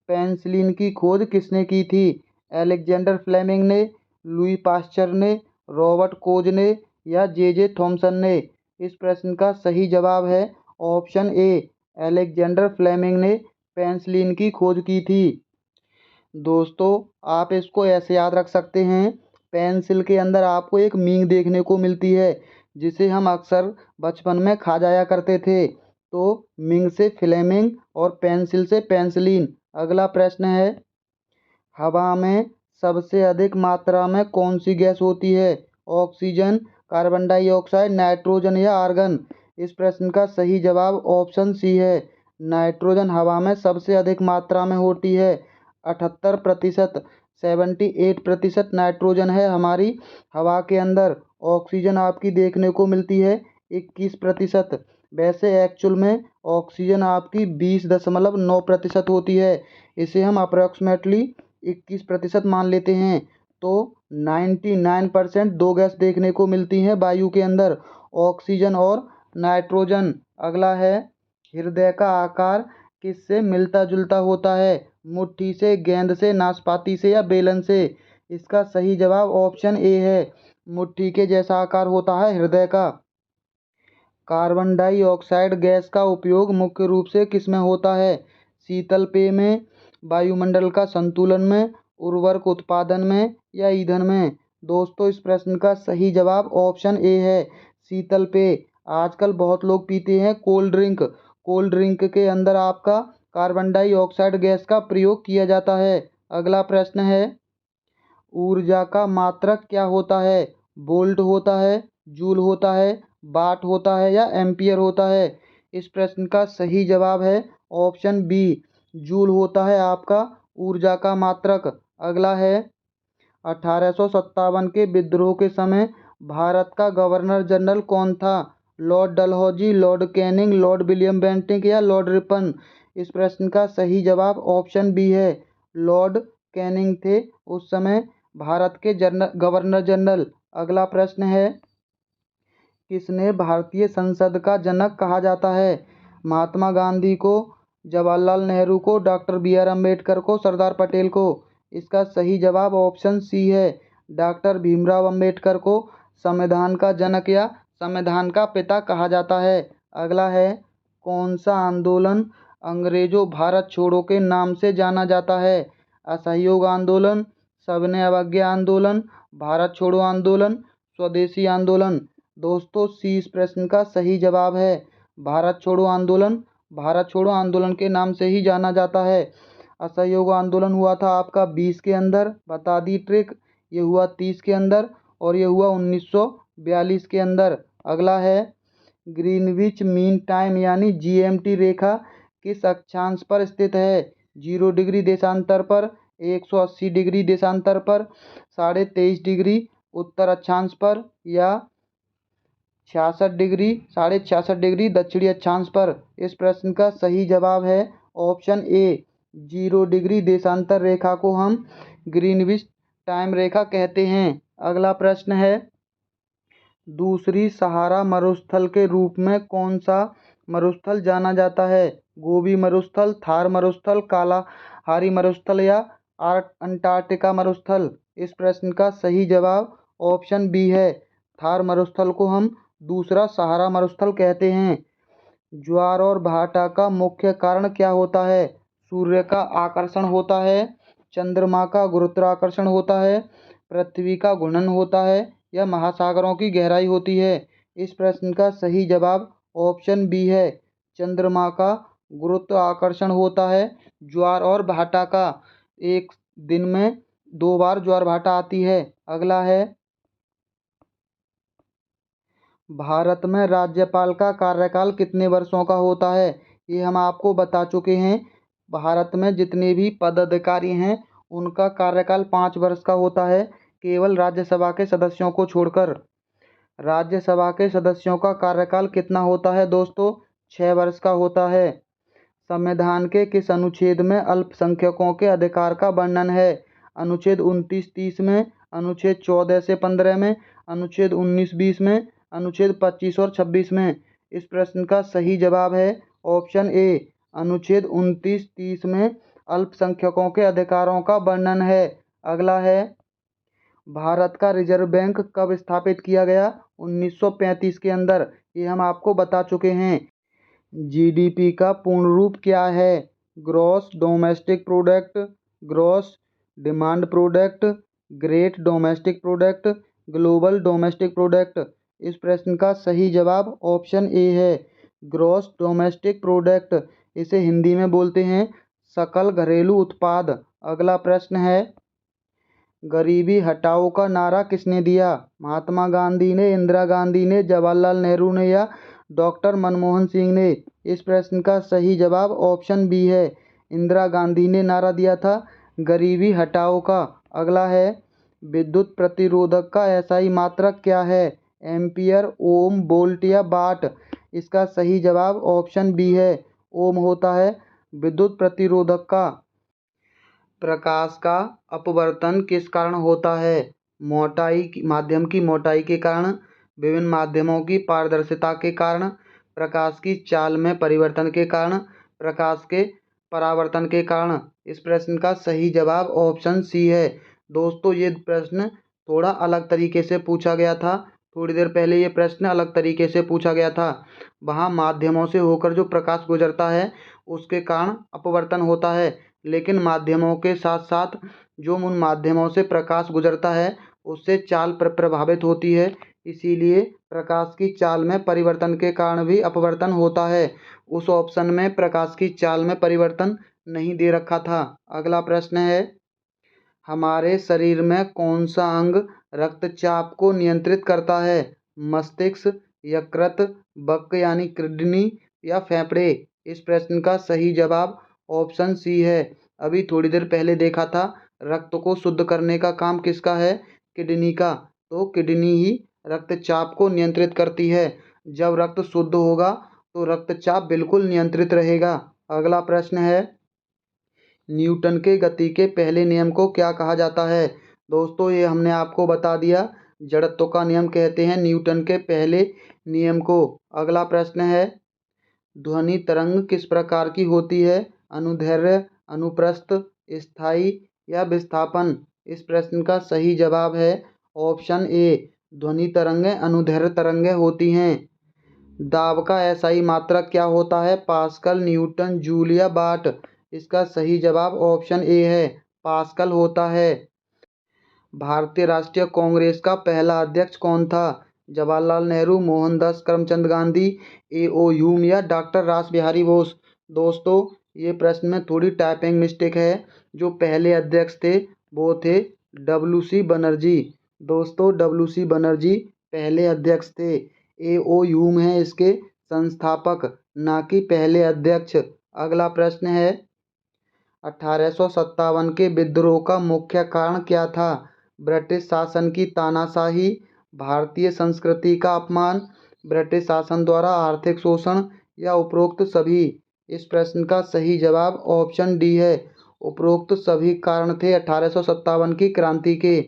पेनिसिलिन की खोज किसने की थी? अलेक्जेंडर फ्लेमिंग ने, लुई पास्चर ने, रॉबर्ट कोच ने या जे थॉमसन ने? इस प्रश्न का सही जवाब है ऑप्शन ए, अलेक्जेंडर फ्लेमिंग ने पेनिसिलिन की खोज की थी। दोस्तों आप इसको ऐसे याद रख सकते हैं, पेंसिल के अंदर आपको एक मींग देखने को मिलती है, जिसे हम अक्सर बचपन में खा जाया करते थे। तो मिंग से फ्लेमिंग और पेंसिल से पेंसिलिन। अगला प्रश्न है, हवा में सबसे अधिक मात्रा में कौन सी गैस होती है? ऑक्सीजन, कार्बन डाइऑक्साइड, नाइट्रोजन या आर्गन? इस प्रश्न का सही जवाब ऑप्शन सी है, नाइट्रोजन हवा में सबसे अधिक मात्रा में होती है। 78%, 78% नाइट्रोजन है हमारी हवा के अंदर। ऑक्सीजन आपकी देखने को मिलती है 21%। वैसे एक्चुअल में ऑक्सीजन आपकी 20.9% होती है। इसे हम अप्रॉक्सीमेटली 21% मान लेते हैं। तो 99% दो गैस देखने को मिलती हैं वायु के अंदर, ऑक्सीजन और नाइट्रोजन। अगला है, हृदय का आकार किससे मिलता जुलता होता है? मुट्ठी से, गेंद से, नाशपाती से या बेलन से? इसका सही जवाब ऑप्शन ए है, मुट्ठी के जैसा आकार होता है हृदय का। कार्बन डाइऑक्साइड गैस का उपयोग मुख्य रूप से किसमें होता है? शीतल पेय में, वायुमंडल का संतुलन में, उर्वरक उत्पादन में या ईंधन में? दोस्तों, इस प्रश्न का सही जवाब ऑप्शन ए है, शीतल पेय। आजकल बहुत लोग पीते हैं कोल्ड ड्रिंक। कोल्ड ड्रिंक के अंदर आपका कार्बन डाइऑक्साइड गैस का प्रयोग किया जाता है। अगला प्रश्न है, ऊर्जा का मात्रक क्या होता है? वोल्ट होता है, जूल होता है, वाट होता है या एम्पियर होता है? इस प्रश्न का सही जवाब है ऑप्शन बी, जूल होता है आपका ऊर्जा का मात्रक। अगला है, 1857 के विद्रोह के समय भारत का गवर्नर जनरल कौन था? Lord Dalhousie, Lord Canning, Lord William Bentinck या लॉर्ड रिपन? इस प्रश्न का सही जवाब ऑप्शन बी है, लॉर्ड कैनिंग थे उस समय भारत के गवर्नर जनरल। अगला प्रश्न है, किसने भारतीय संसद का जनक कहा जाता है? महात्मा गांधी को, जवाहरलाल नेहरू को, डॉक्टर बी आर अम्बेडकर को, सरदार पटेल को? इसका सही जवाब ऑप्शन सी है, डॉक्टर भीमराव अम्बेडकर को संविधान का जनक या संविधान का पिता कहा जाता है। अगला है, कौन सा आंदोलन अंग्रेजों भारत छोड़ो के नाम से जाना जाता है? असहयोग आंदोलन, सविनय अवज्ञा आंदोलन, भारत छोड़ो आंदोलन, स्वदेशी आंदोलन? दोस्तों, सी इस प्रश्न का सही जवाब है, भारत छोड़ो आंदोलन। भारत छोड़ो आंदोलन के नाम से ही जाना जाता है। असहयोग आंदोलन हुआ था आपका 20 के अंदर, बता दी ट्रिक। ये हुआ 30 के अंदर और ये हुआ 1942 के अंदर। अगला है, ग्रीनविच मीन टाइम यानी जीएमटी रेखा किस अक्षांश पर स्थित है? 0 डिग्री देशांतर पर, 180 डिग्री देशांतर पर, 23.5 डिग्री उत्तर अक्षांश पर या 66 डिग्री दक्षिणी अक्षांश पर? इस प्रश्न का सही जवाब है ऑप्शन ए, 0 डिग्री देशांतर रेखा को हम ग्रीनविच टाइम रेखा कहते हैं। अगला प्रश्न है, दूसरी सहारा मरुस्थल के रूप में कौन सा मरुस्थल जाना जाता है? गोबी मरुस्थल, थार मरुस्थल, कालाहारी मरुस्थल या अंटार्कटिका मरुस्थल? इस प्रश्न का सही जवाब ऑप्शन बी है, थार मरुस्थल को हम दूसरा सहारा मरुस्थल कहते हैं। ज्वार और भाटा का मुख्य कारण क्या होता है? सूर्य का आकर्षण होता है, चंद्रमा का गुरुत्वाकर्षण होता है, पृथ्वी का घूर्णन होता है या महासागरों की गहराई होती है? इस प्रश्न का सही जवाब ऑप्शन बी है, चंद्रमा का गुरुत्वाकर्षण होता है ज्वार और भाटा का। एक दिन में 2 बार ज्वार भाटा आती है। अगला है, भारत में राज्यपाल का कार्यकाल कितने वर्षों का होता है? ये हम आपको बता चुके हैं। भारत में जितने भी पदाधिकारी हैं उनका कार्यकाल 5 वर्ष का होता है, केवल राज्यसभा के सदस्यों को छोड़कर। राज्यसभा के सदस्यों का कार्यकाल कितना होता है दोस्तों? 6 वर्ष का होता है। संविधान के किस अनुच्छेद में अल्पसंख्यकों के अधिकार का वर्णन है? अनुच्छेद 29-30 में, अनुच्छेद 14 से 15 में, अनुच्छेद 19-20 में, अनुच्छेद 25 और 26 में? इस प्रश्न का सही जवाब है ऑप्शन ए, अनुच्छेद 29-30 में अल्पसंख्यकों के अधिकारों का वर्णन है। अगला है, भारत का रिजर्व बैंक कब स्थापित किया गया? 1935 के अंदर। ये हम आपको बता चुके हैं। जीडीपी का पूर्ण रूप क्या है? Gross domestic product, gross demand product, great domestic product, global domestic product? इस प्रश्न का सही जवाब ऑप्शन ए है ग्रॉस डोमेस्टिक प्रोडक्ट। इसे हिंदी में बोलते हैं सकल घरेलू उत्पाद। अगला प्रश्न है, गरीबी हटाओ का नारा किसने दिया? महात्मा गांधी ने, इंदिरा गांधी ने, जवाहरलाल नेहरू ने या डॉक्टर मनमोहन सिंह ने? इस प्रश्न का सही जवाब ऑप्शन बी है इंदिरा गांधी ने नारा दिया था गरीबी हटाओ का। अगला है, विद्युत प्रतिरोधक का एसआई मात्रक क्या है? एम्पियर, ओम, वोल्ट या वाट? इसका सही जवाब ऑप्शन बी है ओम होता है विद्युत प्रतिरोधक का। प्रकाश का अपवर्तन किस कारण होता है? माध्यम की मोटाई के कारण, विभिन्न माध्यमों की पारदर्शिता के कारण, प्रकाश की चाल में परिवर्तन के कारण, प्रकाश के परावर्तन के कारण? इस प्रश्न का सही जवाब ऑप्शन सी है। दोस्तों, ये प्रश्न थोड़ा अलग तरीके से पूछा गया था। थोड़ी देर पहले ये प्रश्न अलग तरीके से पूछा गया था। वहाँ माध्यमों से होकर जो प्रकाश गुजरता है उसके कारण अपवर्तन होता है, लेकिन माध्यमों के साथ साथ जो उन माध्यमों से प्रकाश गुजरता है उससे चाल प्रभावित होती है, इसीलिए प्रकाश की चाल में परिवर्तन के कारण भी अपवर्तन होता है। उस ऑप्शन में प्रकाश की चाल में परिवर्तन नहीं दे रखा था। अगला प्रश्न है, हमारे शरीर में कौन सा अंग रक्तचाप को नियंत्रित करता है? मस्तिष्क, यकृत, वृक्क यानी किडनी या फेफड़े? इस प्रश्न का सही जवाब ऑप्शन सी है। अभी थोड़ी देर पहले देखा था, रक्त को शुद्ध करने का काम किसका है? किडनी का। तो किडनी ही रक्तचाप को नियंत्रित करती है। जब रक्त शुद्ध होगा तो रक्तचाप बिल्कुल नियंत्रित रहेगा। अगला प्रश्न है, न्यूटन के गति के पहले नियम को क्या कहा जाता है? दोस्तों, ये हमने आपको बता दिया, जड़त्व का नियम कहते हैं न्यूटन के पहले नियम को। अगला प्रश्न है, ध्वनि तरंग किस प्रकार की होती है? अनुदैर्ध्य, अनुप्रस्थ, स्थायी या विस्थापन? इस प्रश्न का सही जवाब है ऑप्शन ए ध्वनि तरंगें अनुदैर्ध्य तरंगें होती हैं। दाब का एसआई मात्रक क्या होता है? पास्कल, न्यूटन, जूल या वाट? इसका सही जवाब ऑप्शन ए है पास्कल होता है। भारतीय राष्ट्रीय कांग्रेस का पहला अध्यक्ष कौन था? जवाहरलाल नेहरू, मोहनदास करमचंद गांधी, ए.ओ. ह्यूम या डॉक्टर रास बिहारी बोस? दोस्तों, ये प्रश्न में थोड़ी टाइपिंग मिस्टेक है। जो पहले अध्यक्ष थे वो थे डब्ल्यू.सी. बनर्जी। दोस्तों, डब्ल्यू.सी. बनर्जी पहले अध्यक्ष थे। ए.ओ. ह्यूम है इसके संस्थापक, ना कि पहले अध्यक्ष। अगला प्रश्न है, 1857 के विद्रोह का मुख्य कारण क्या था? ब्रिटिश शासन की तानाशाही, भारतीय संस्कृति का अपमान, ब्रिटिश शासन द्वारा आर्थिक शोषण या उपरोक्त सभी? इस प्रश्न का सही जवाब ऑप्शन डी है उपरोक्त सभी कारण थे 1857 की क्रांति के।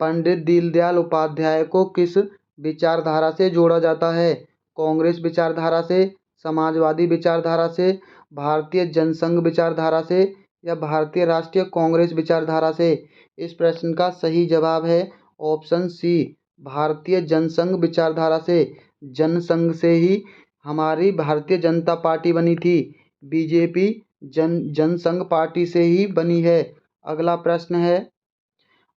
पंडित दीनदयाल उपाध्याय को किस विचारधारा से जोड़ा जाता है? कांग्रेस विचारधारा से, समाजवादी विचारधारा से, भारतीय जनसंघ विचारधारा से या भारतीय राष्ट्रीय कांग्रेस विचारधारा से? इस प्रश्न का सही जवाब है ऑप्शन सी भारतीय जनसंघ विचारधारा से। जनसंघ से ही हमारी भारतीय जनता पार्टी बनी थी। बीजेपी जनसंघ पार्टी से ही बनी है। अगला प्रश्न है,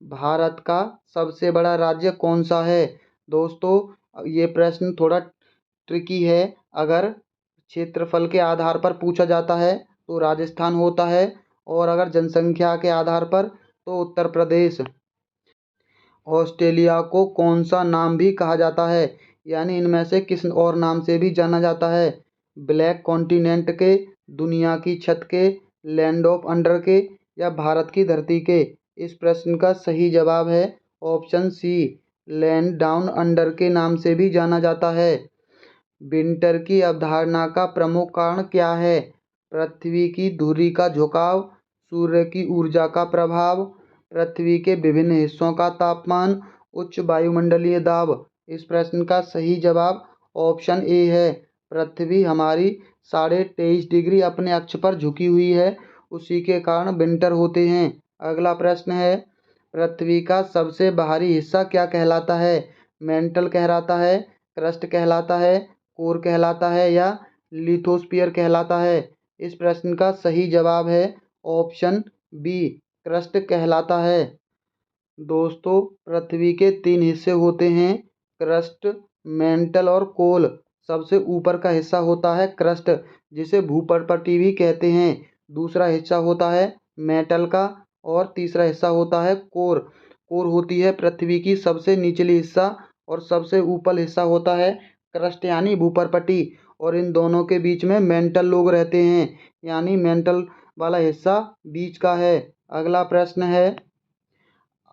भारत का सबसे बड़ा राज्य कौन सा है? दोस्तों, ये प्रश्न थोड़ा ट्रिकी है। अगर क्षेत्रफल के आधार पर पूछा जाता है तो राजस्थान होता है, और अगर जनसंख्या के आधार पर तो उत्तर प्रदेश। ऑस्ट्रेलिया को कौन सा नाम भी कहा जाता है, यानी इनमें से किस और नाम से भी जाना जाता है? ब्लैक कॉन्टिनेंट के, दुनिया की छत के, लैंड ऑफ अंडर के या भारत की धरती के? इस प्रश्न का सही जवाब है option C land down under के नाम से भी जाना जाता है। विंटर की अवधारणा का प्रमुख कारण क्या है? पृथ्वी की धुरी का झुकाव, सूर्य की ऊर्जा का प्रभाव, पृथ्वी के विभिन्न हिस्सों का तापमान, उच्च वायुमंडलीय दाब? इस प्रश्न का सही जवाब ऑप्शन ए है पृथ्वी हमारी 23.5 डिग्री अपने अक्ष पर झुकी हुई है, उसी के कारण विंटर होते हैं। अगला प्रश्न है, पृथ्वी का सबसे बाहरी हिस्सा क्या कहलाता है? मेंटल कहलाता है, क्रस्ट कहलाता है, कोर कहलाता है या लिथोस्फीयर कहलाता है? इस प्रश्न का सही जवाब है ऑप्शन बी क्रस्ट कहलाता है। दोस्तों, पृथ्वी के 3 हिस्से होते हैं, क्रस्ट, मेंटल और कोल। सबसे ऊपर का हिस्सा होता है क्रस्ट, जिसे भूपर्पटी भी कहते हैं। दूसरा हिस्सा होता है मेटल का और तीसरा हिस्सा होता है कोर। कोर होती है पृथ्वी की सबसे निचली हिस्सा और सबसे ऊपर हिस्सा होता है क्रस्ट यानी भूपर्पटी। और इन दोनों के बीच में मेंटल लोग रहते हैं, यानी मेंटल वाला हिस्सा बीच का है। अगला प्रश्न है,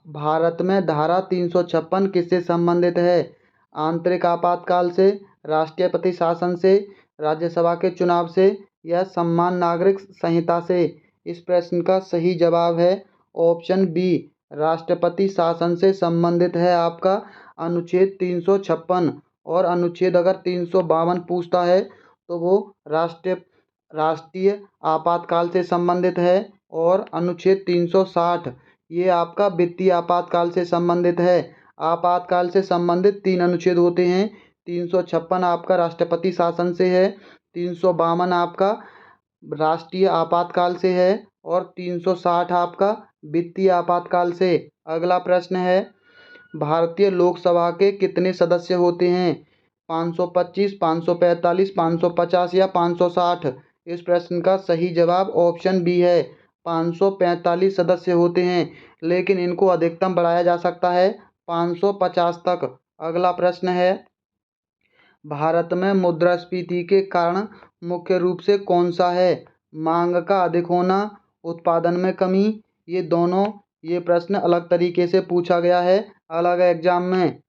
भारत में धारा 356 किससे संबंधित है? आंतरिक आपातकाल से, राष्ट्रपति शासन से, राज्यसभा के चुनाव से या समान नागरिक संहिता से? इस प्रश्न का सही जवाब है ऑप्शन बी, राष्ट्रपति शासन से संबंधित है आपका अनुच्छेद 356। और अनुच्छेद अगर 352 पूछता है तो वो राष्ट्रीय आपातकाल से संबंधित है। और अनुच्छेद 360 ये आपका वित्तीय आपातकाल से संबंधित है। आपातकाल से संबंधित 3 अनुच्छेद होते हैं। 356 आपका राष्ट्रपति शासन से है, 352 आपका राष्ट्रीय आपातकाल से है और 360 आपका वित्तीय आपातकाल से। अगला प्रश्न है, भारतीय लोकसभा के कितने सदस्य होते हैं? 525, 545, 550 या 560? इस प्रश्न का सही जवाब ऑप्शन बी है, 545 सदस्य होते हैं, लेकिन इनको अधिकतम बढ़ाया जा सकता है 550 तक। अगला प्रश्न है, भारत में मुद्रास्फीति के कारण मुख्य रूप से कौन सा है? मांग का अधिक होना, उत्पादन में कमी। ये प्रश्न अलग तरीके से पूछा गया है अलग एग्जाम में।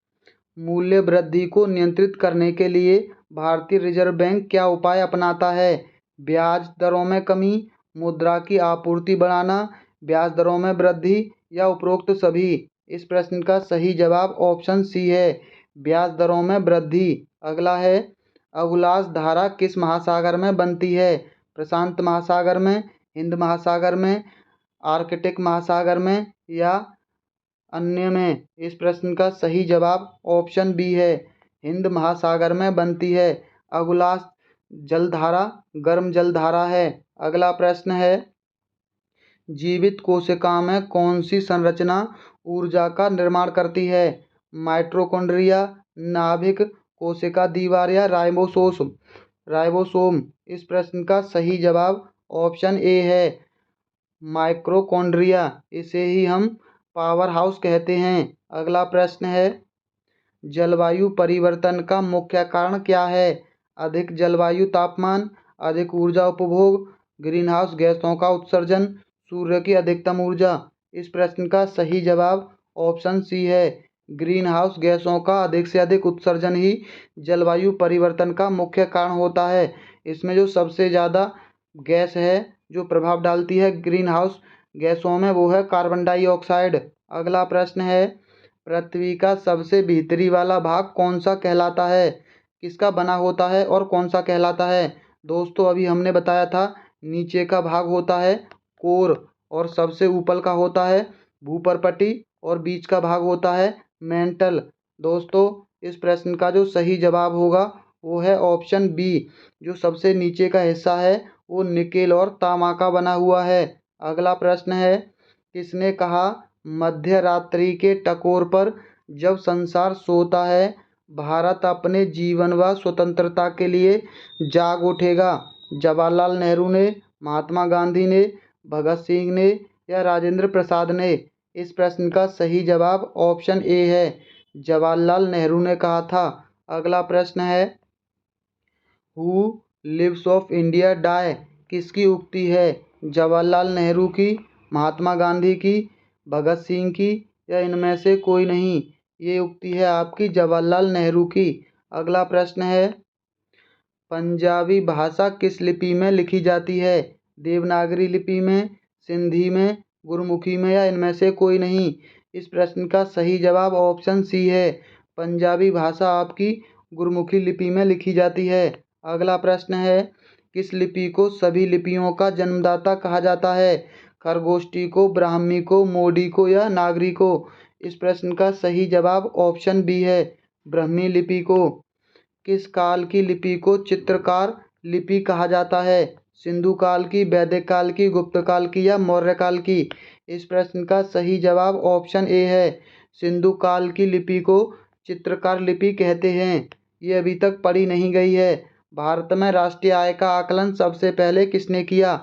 मूल्य वृद्धि को नियंत्रित करने के लिए भारतीय रिजर्व बैंक क्या उपाय अपनाता है? ब्याज दरों में कमी, मुद्रा की आपूर्ति बढ़ाना, ब्याज दरों में वृद्धि या उपरोक्त सभी? इस प्रश्न का सही जवाब ऑप्शन सी है, ब्याज दरों में वृद्धि। अगला है, अगुलास धारा किस महासागर में बनती है? प्रशांत महासागर में, हिंद महासागर में, आर्कटिक महासागर में या अन्य में? इस प्रश्न का सही जवाब ऑप्शन बी है, हिंद महासागर में बनती है। अगुलास जलधारा गर्म जलधारा है। अगला प्रश्न है, जीवित कोशिका में कौन सी संरचना ऊर्जा का निर्माण करती है? माइटोकॉन्ड्रिया, नाभिक, कोशिका दीवार या राइबोसोम? इस प्रश्न का सही जवाब ऑप्शन ए है, माइटोकॉन्ड्रिया। इसे ही हम पावर हाउस कहते हैं। अगला प्रश्न है, जलवायु परिवर्तन का मुख्य कारण क्या है? अधिक जलवायु तापमान, अधिक ऊर्जा उपभोग, ग्रीनहाउस गैसों का उत्सर्जन, सूर्य की अधिकतम ऊर्जा? इस प्रश्न का सही जवाब ऑप्शन सी है, ग्रीन हाउस गैसों का अधिक से अधिक उत्सर्जन ही जलवायु परिवर्तन का मुख्य कारण होता है। इसमें जो सबसे ज़्यादा गैस है जो प्रभाव डालती है ग्रीन हाउस गैसों में, वो है कार्बन डाइऑक्साइड। अगला प्रश्न है, पृथ्वी का सबसे भीतरी वाला भाग कौन सा कहलाता है? किसका बना होता है और कौन सा कहलाता है? दोस्तों अभी हमने बताया था, नीचे का भाग होता है कोर और सबसे ऊपर का होता है भूपर्पटी और बीच का भाग होता है मेंटल। दोस्तों इस प्रश्न का जो सही जवाब होगा वो है ऑप्शन बी, जो सबसे नीचे का हिस्सा है वो निकेल और तांबा का बना हुआ है। अगला प्रश्न है, किसने कहा मध्य रात्रि के टकोर पर जब संसार सोता है भारत अपने जीवन व स्वतंत्रता के लिए जाग उठेगा? जवाहरलाल नेहरू ने, महात्मा गांधी ने, भगत सिंह ने या राजेंद्र प्रसाद ने? इस प्रश्न का सही जवाब ऑप्शन ए है, जवाहरलाल नेहरू ने कहा था। अगला प्रश्न है, who lives if India die किसकी उक्ति है? जवाहरलाल नेहरू की, महात्मा गांधी की, भगत सिंह की या इनमें से कोई नहीं? ये उक्ति है आपकी जवाहरलाल नेहरू की। अगला प्रश्न है, पंजाबी भाषा किस लिपि में लिखी जाती है? देवनागरी लिपि में, सिंधी में, गुरमुखी में या इनमें से कोई नहीं? इस प्रश्न का सही जवाब ऑप्शन सी है, पंजाबी भाषा आपकी गुरमुखी लिपि में लिखी जाती है। अगला प्रश्न है, किस लिपि को सभी लिपियों का जन्मदाता कहा जाता है? खरगोष्ठी को, ब्राह्मी को, मोडी को या नागरी को? इस प्रश्न का सही जवाब ऑप्शन बी है, ब्राह्मी लिपि को। किस काल की लिपि को चित्रकार लिपि कहा जाता है? सिंधु काल की, वैदिक काल की, गुप्त काल की या मौर्य काल की? इस प्रश्न का सही जवाब ऑप्शन ए है, सिंधु काल की लिपि को चित्रकार लिपि कहते हैं? ये अभी तक पढ़ी नहीं गई है। भारत में राष्ट्रीय आय का आकलन सबसे पहले किसने किया?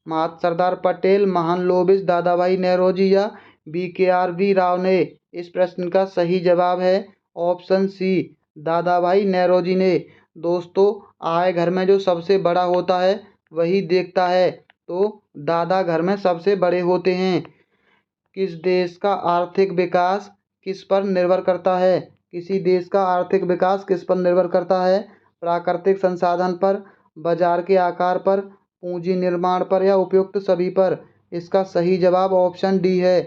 सरदार पटेल, महान लोबिस, दादा भाई नौरोजी या BKRV राव ने? इस प्रश्न का सही जवाब है ऑप्शन सी, दादा भाई नौरोजी ने। दोस्तों, आय घर में जो सबसे बड़ा होता है वही देखता है, तो दादा घर में सबसे बड़े होते हैं। किस देश का आर्थिक विकास किस पर निर्भर करता है? किसी देश का आर्थिक विकास किस पर निर्भर करता है? प्राकृतिक संसाधन पर, बाजार के आकार पर, पूंजी निर्माण पर या उपयुक्त सभी पर? इसका सही जवाब ऑप्शन डी है।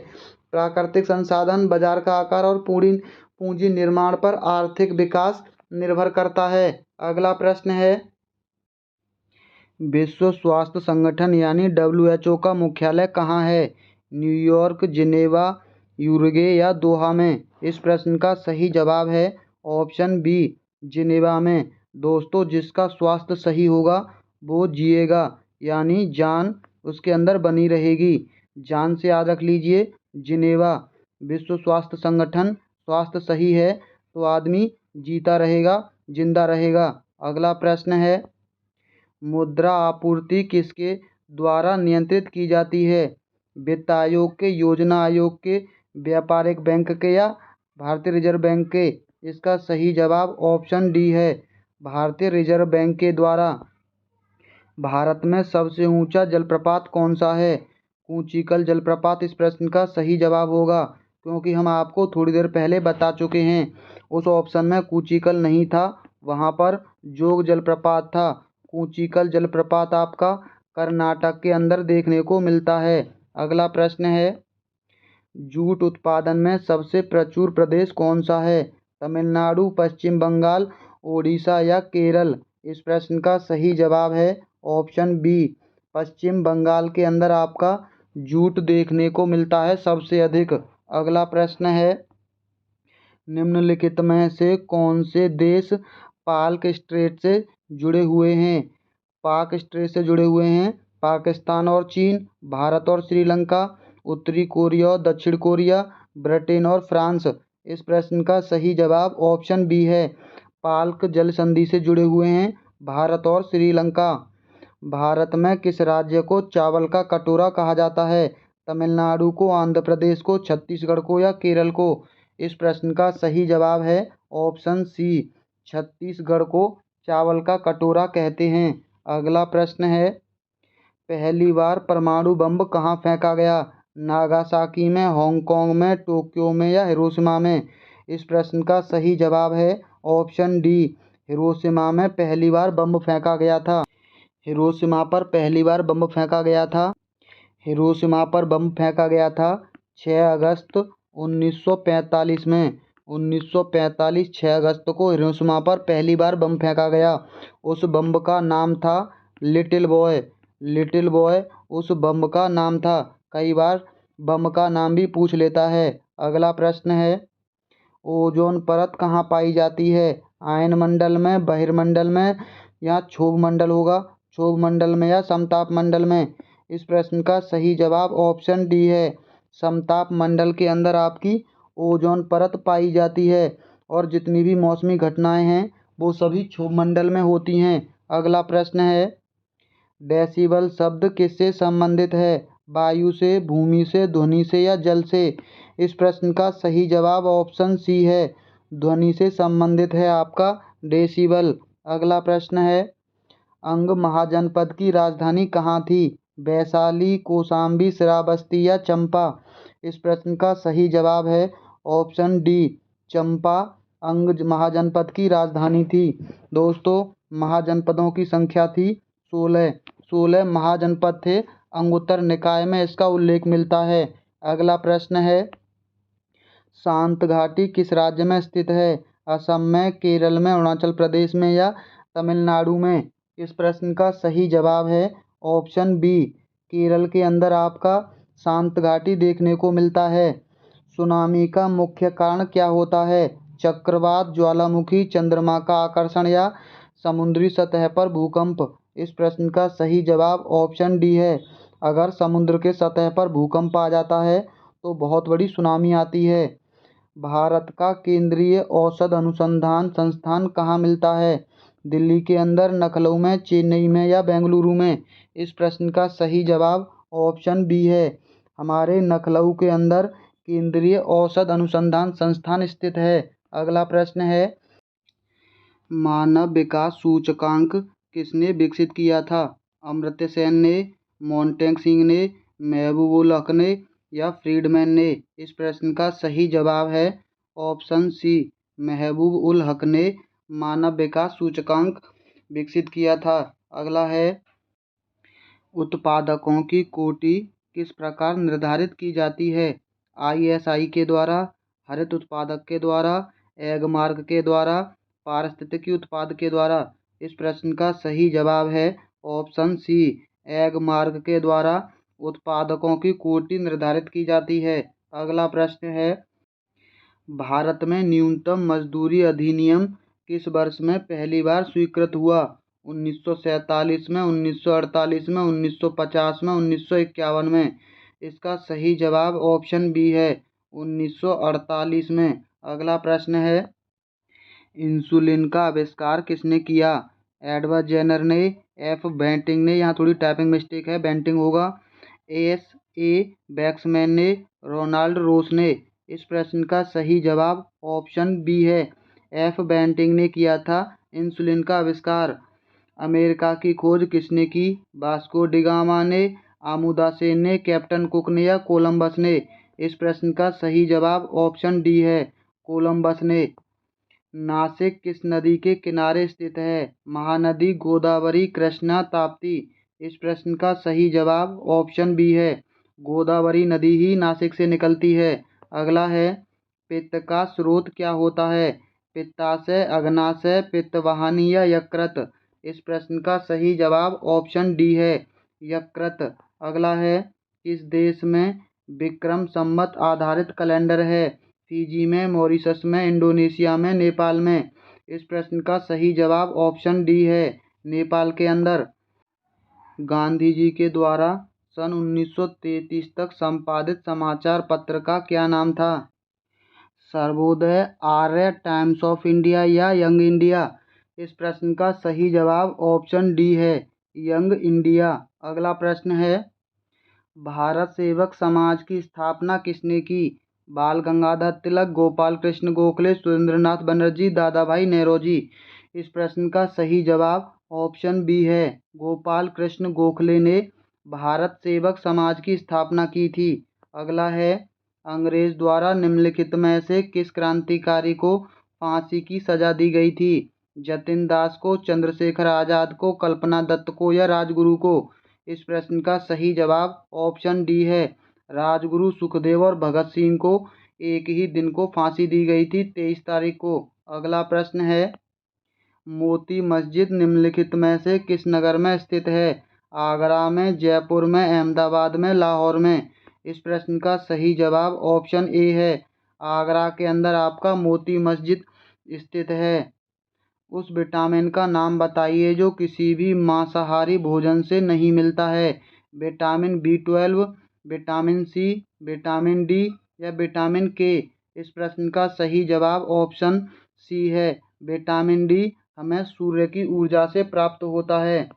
प्राकृतिक संसाधन, बाजार का आकार और पूंजी निर्माण पर आर्थिक विकास निर्भर करता है। अगला प्रश्न है, विश्व स्वास्थ्य संगठन यानी WHO का मुख्यालय कहाँ है? न्यूयॉर्क, जिनेवा, यूरुग्वे या दोहा में? इस प्रश्न का सही जवाब है ऑप्शन बी, जिनेवा में। दोस्तों, जिसका स्वास्थ्य सही होगा वो जिएगा, यानी जान उसके अंदर बनी रहेगी। जान से याद रख लीजिए, जिनेवा। विश्व स्वास्थ्य संगठन, स्वास्थ्य सही है तो आदमी जीता रहेगा, जिंदा रहेगा। अगला प्रश्न है, मुद्रा आपूर्ति किसके द्वारा नियंत्रित की जाती है? वित्त आयोग के, योजना आयोग के, व्यापारिक बैंक के या भारतीय रिजर्व बैंक के? इसका सही जवाब ऑप्शन डी है, भारतीय रिजर्व बैंक के द्वारा। भारत में सबसे ऊंचा जलप्रपात कौन सा है? कूचिकल जलप्रपात इस प्रश्न का सही जवाब होगा, क्योंकि हम आपको थोड़ी देर पहले बता चुके हैं। उस ऑप्शन में कूचिकल नहीं था, वहाँ पर जोग जलप्रपात था। कूचिकल जलप्रपात आपका कर्नाटक के अंदर देखने को मिलता है। अगला प्रश्न है, जूट उत्पादन में सबसे प्रचुर प्रदेश कौन सा है? तमिलनाडु, पश्चिम बंगाल, ओडिशा या केरल? इस प्रश्न का सही जवाब है ऑप्शन बी, पश्चिम बंगाल के अंदर आपका जूट देखने को मिलता है सबसे अधिक। अगला प्रश्न है, निम्नलिखित में से कौन से देश पाक स्ट्रेट से जुड़े हुए हैं? पाक स्ट्रेट से जुड़े हुए हैं पाकिस्तान और चीन, भारत और श्रीलंका, उत्तरी कोरिया और दक्षिण कोरिया, ब्रिटेन और फ्रांस? इस प्रश्न का सही जवाब ऑप्शन बी है, पाक जल संधि से जुड़े हुए हैं भारत और श्रीलंका। भारत में किस राज्य को चावल का कटोरा कहा जाता है? तमिलनाडु को, आंध्र प्रदेश को, छत्तीसगढ़ को या केरल को? इस प्रश्न का सही जवाब है ऑप्शन सी, छत्तीसगढ़ को चावल का कटोरा कहते हैं। अगला प्रश्न है, पहली बार परमाणु बम कहाँ फेंका गया? नागासाकी में, हांगकांग में, टोक्यो में या हिरोशिमा में? इस प्रश्न का सही जवाब है ऑप्शन डी, हिरोशिमा में पहली बार बम फेंका गया था। हिरोशिमा पर पहली बार बम फेंका गया था। हिरोशिमा पर बम फेंका गया था 6 अगस्त 1945 में। 1945 6 अगस्त को हिरोशिमा पर पहली बार बम फेंका गया। उस बम का नाम था लिटिल बॉय। लिटिल बॉय उस बम का नाम था। कई बार बम का नाम भी पूछ लेता है। अगला प्रश्न है, ओजोन परत कहाँ पाई जाती है? आयनमंडल में, बहिर्मंडल में या क्षोभ मंडल होगा, क्षोभ मंडल में या समताप मंडल में? इस प्रश्न का सही जवाब ऑप्शन डी है, समताप मंडल के अंदर आपकी ओजोन परत पाई जाती है और जितनी भी मौसमी घटनाएं हैं वो सभी क्षोभ मंडल में होती हैं। अगला प्रश्न है, डेसिबल शब्द किससे संबंधित है? वायु से, भूमि से, ध्वनि से या जल से? इस प्रश्न का सही जवाब ऑप्शन सी है, ध्वनि से संबंधित है आपका डेसिबल। अगला प्रश्न है, अंग महाजनपद की राजधानी कहाँ थी? वैशाली, कौशाम्बी, श्रावस्ती या चंपा? इस प्रश्न का सही जवाब है ऑप्शन डी, चंपा अंग महाजनपद की राजधानी थी। दोस्तों, महाजनपदों की संख्या थी 16 महाजनपद थे। अंगुत्तर निकाय में इसका उल्लेख मिलता है। अगला प्रश्न है, शांत घाटी किस राज्य में स्थित है? असम में, केरल में, अरुणाचल प्रदेश में या तमिलनाडु में? इस प्रश्न का सही जवाब है ऑप्शन बी, केरल के अंदर आपका शांत घाटी देखने को मिलता है। सुनामी का मुख्य कारण क्या होता है? चक्रवात, ज्वालामुखी, चंद्रमा का आकर्षण या समुद्री सतह पर भूकंप? इस प्रश्न का सही जवाब ऑप्शन डी है, अगर समुद्र के सतह पर भूकंप आ जाता है तो बहुत बड़ी सुनामी आती है। भारत का केंद्रीय औषध अनुसंधान संस्थान कहाँ मिलता है? दिल्ली के अंदर, लखनऊ में, चेन्नई में या बेंगलुरु में? इस प्रश्न का सही जवाब ऑप्शन बी है, हमारे लखनऊ के अंदर केंद्रीय औषध अनुसंधान संस्थान स्थित है। अगला प्रश्न है, मानव विकास सूचकांक किसने विकसित किया था? अमर्त्य सेन ने, मोंटेग सिंह ने, महबूब उल हक ने या फ्रीडमैन ने? इस प्रश्न का सही जवाब है ऑप्शन सी, महबूब उल हक ने मानव विकास सूचकांक विकसित किया था। अगला है, उत्पादकों की कोटि किस प्रकार निर्धारित की जाती है? ISI के द्वारा, हरित उत्पादक के द्वारा, एग मार्क के द्वारा, पारिस्थितिकी उत्पाद के द्वारा? इस प्रश्न का सही जवाब है ऑप्शन सी, एग मार्क के द्वारा उत्पादकों की कोटि निर्धारित की जाती है। अगला प्रश्न है, भारत में न्यूनतम मजदूरी अधिनियम किस वर्ष में पहली बार स्वीकृत हुआ? 1947 में, 1948 में, 1950 में, 1951 में? इसका सही जवाब ऑप्शन बी है, 1948 में। अगला प्रश्न है, इंसुलिन का आविष्कार किसने किया? एडवर्ड जेनर ने, F बेंटिंग ने, यहाँ थोड़ी टाइपिंग मिस्टेक है, बेंटिंग होगा, SA बैक्समैन ने, रोनाल्ड रोस ने? इस प्रश्न का सही जवाब ऑप्शन बी है, F बेंटिंग ने किया था इंसुलिन का आविष्कार। अमेरिका की खोज किसने की? वास्को डी गामा ने, आमुदा सेन ने, कैप्टन कुक ने या कोलंबस ने? इस प्रश्न का सही जवाब ऑप्शन डी है, कोलंबस ने। नासिक किस नदी के किनारे स्थित है? महानदी, गोदावरी, कृष्णा, ताप्ती? इस प्रश्न का सही जवाब ऑप्शन बी है, गोदावरी नदी ही नासिक से निकलती है। अगला है, पित्त का स्रोत क्या होता है? पित्ताशय, अग्नाशय, पित्तवाहिनी या यकृत? इस प्रश्न का सही जवाब ऑप्शन डी है, यकृत। अगला है, किस देश में विक्रम संवत आधारित कैलेंडर है? फिजी में, मॉरिशस में, इंडोनेशिया में, नेपाल में? इस प्रश्न का सही जवाब ऑप्शन डी है, नेपाल के अंदर। गांधी जी के द्वारा सन 1933 तक संपादित समाचार पत्र का क्या नाम था? सर्वोदय, आर्य, टाइम्स ऑफ इंडिया या यंग इंडिया? इस प्रश्न का सही जवाब ऑप्शन डी है, यंग इंडिया। अगला प्रश्न है, भारत सेवक समाज की स्थापना किसने की? बाल गंगाधर तिलक, गोपाल कृष्ण गोखले, सुरेंद्रनाथ बनर्जी, दादा भाई नौरोजी? इस प्रश्न का सही जवाब ऑप्शन बी है, गोपाल कृष्ण गोखले ने भारत सेवक समाज की स्थापना की थी। अगला है, अंग्रेज द्वारा निम्नलिखित में से किस क्रांतिकारी को फांसी की सजा दी गई थी? जतिन दास को, चंद्रशेखर आजाद को, कल्पना दत्त को या राजगुरु को? इस प्रश्न का सही जवाब ऑप्शन डी है, राजगुरु। सुखदेव और भगत सिंह को एक ही दिन को फांसी दी गई थी, 23 तारीख को। अगला प्रश्न है, मोती मस्जिद निम्नलिखित में से किस नगर में स्थित है? आगरा में, जयपुर में, अहमदाबाद में, लाहौर में? इस प्रश्न का सही जवाब ऑप्शन ए है, आगरा के अंदर आपका मोती मस्जिद स्थित है। उस विटामिन का नाम बताइए जो किसी भी मांसाहारी भोजन से नहीं मिलता है। Vitamin B12, vitamin C, vitamin D या विटामिन के? इस प्रश्न का सही जवाब ऑप्शन सी है, विटामिन डी हमें सूर्य की ऊर्जा से प्राप्त होता है।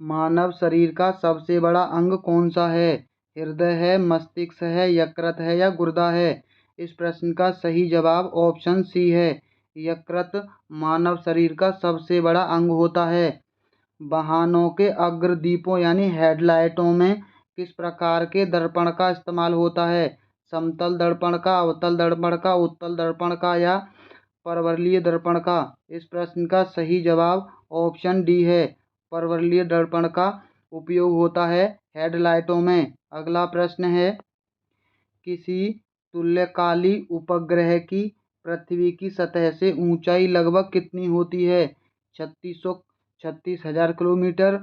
मानव शरीर का सबसे बड़ा अंग कौन सा है? हृदय है, मस्तिष्क है, यकृत है या गुर्दा है? इस प्रश्न का सही जवाब ऑप्शन सी है, यकृत मानव शरीर का सबसे बड़ा अंग होता है। वाहनों के अग्रदीपों यानी हेडलाइटों में किस प्रकार के दर्पण का इस्तेमाल होता है? समतल दर्पण का, अवतल दर्पण का, उत्तल दर्पण का या परवलयीय दर्पण का? इस प्रश्न का सही जवाब ऑप्शन डी है, परवलयीय दर्पण का उपयोग होता है हेडलाइटों में। अगला प्रश्न है, किसी तुल्यकाली उपग्रह की पृथ्वी की सतह से ऊंचाई लगभग कितनी होती है? 36,000 किलोमीटर,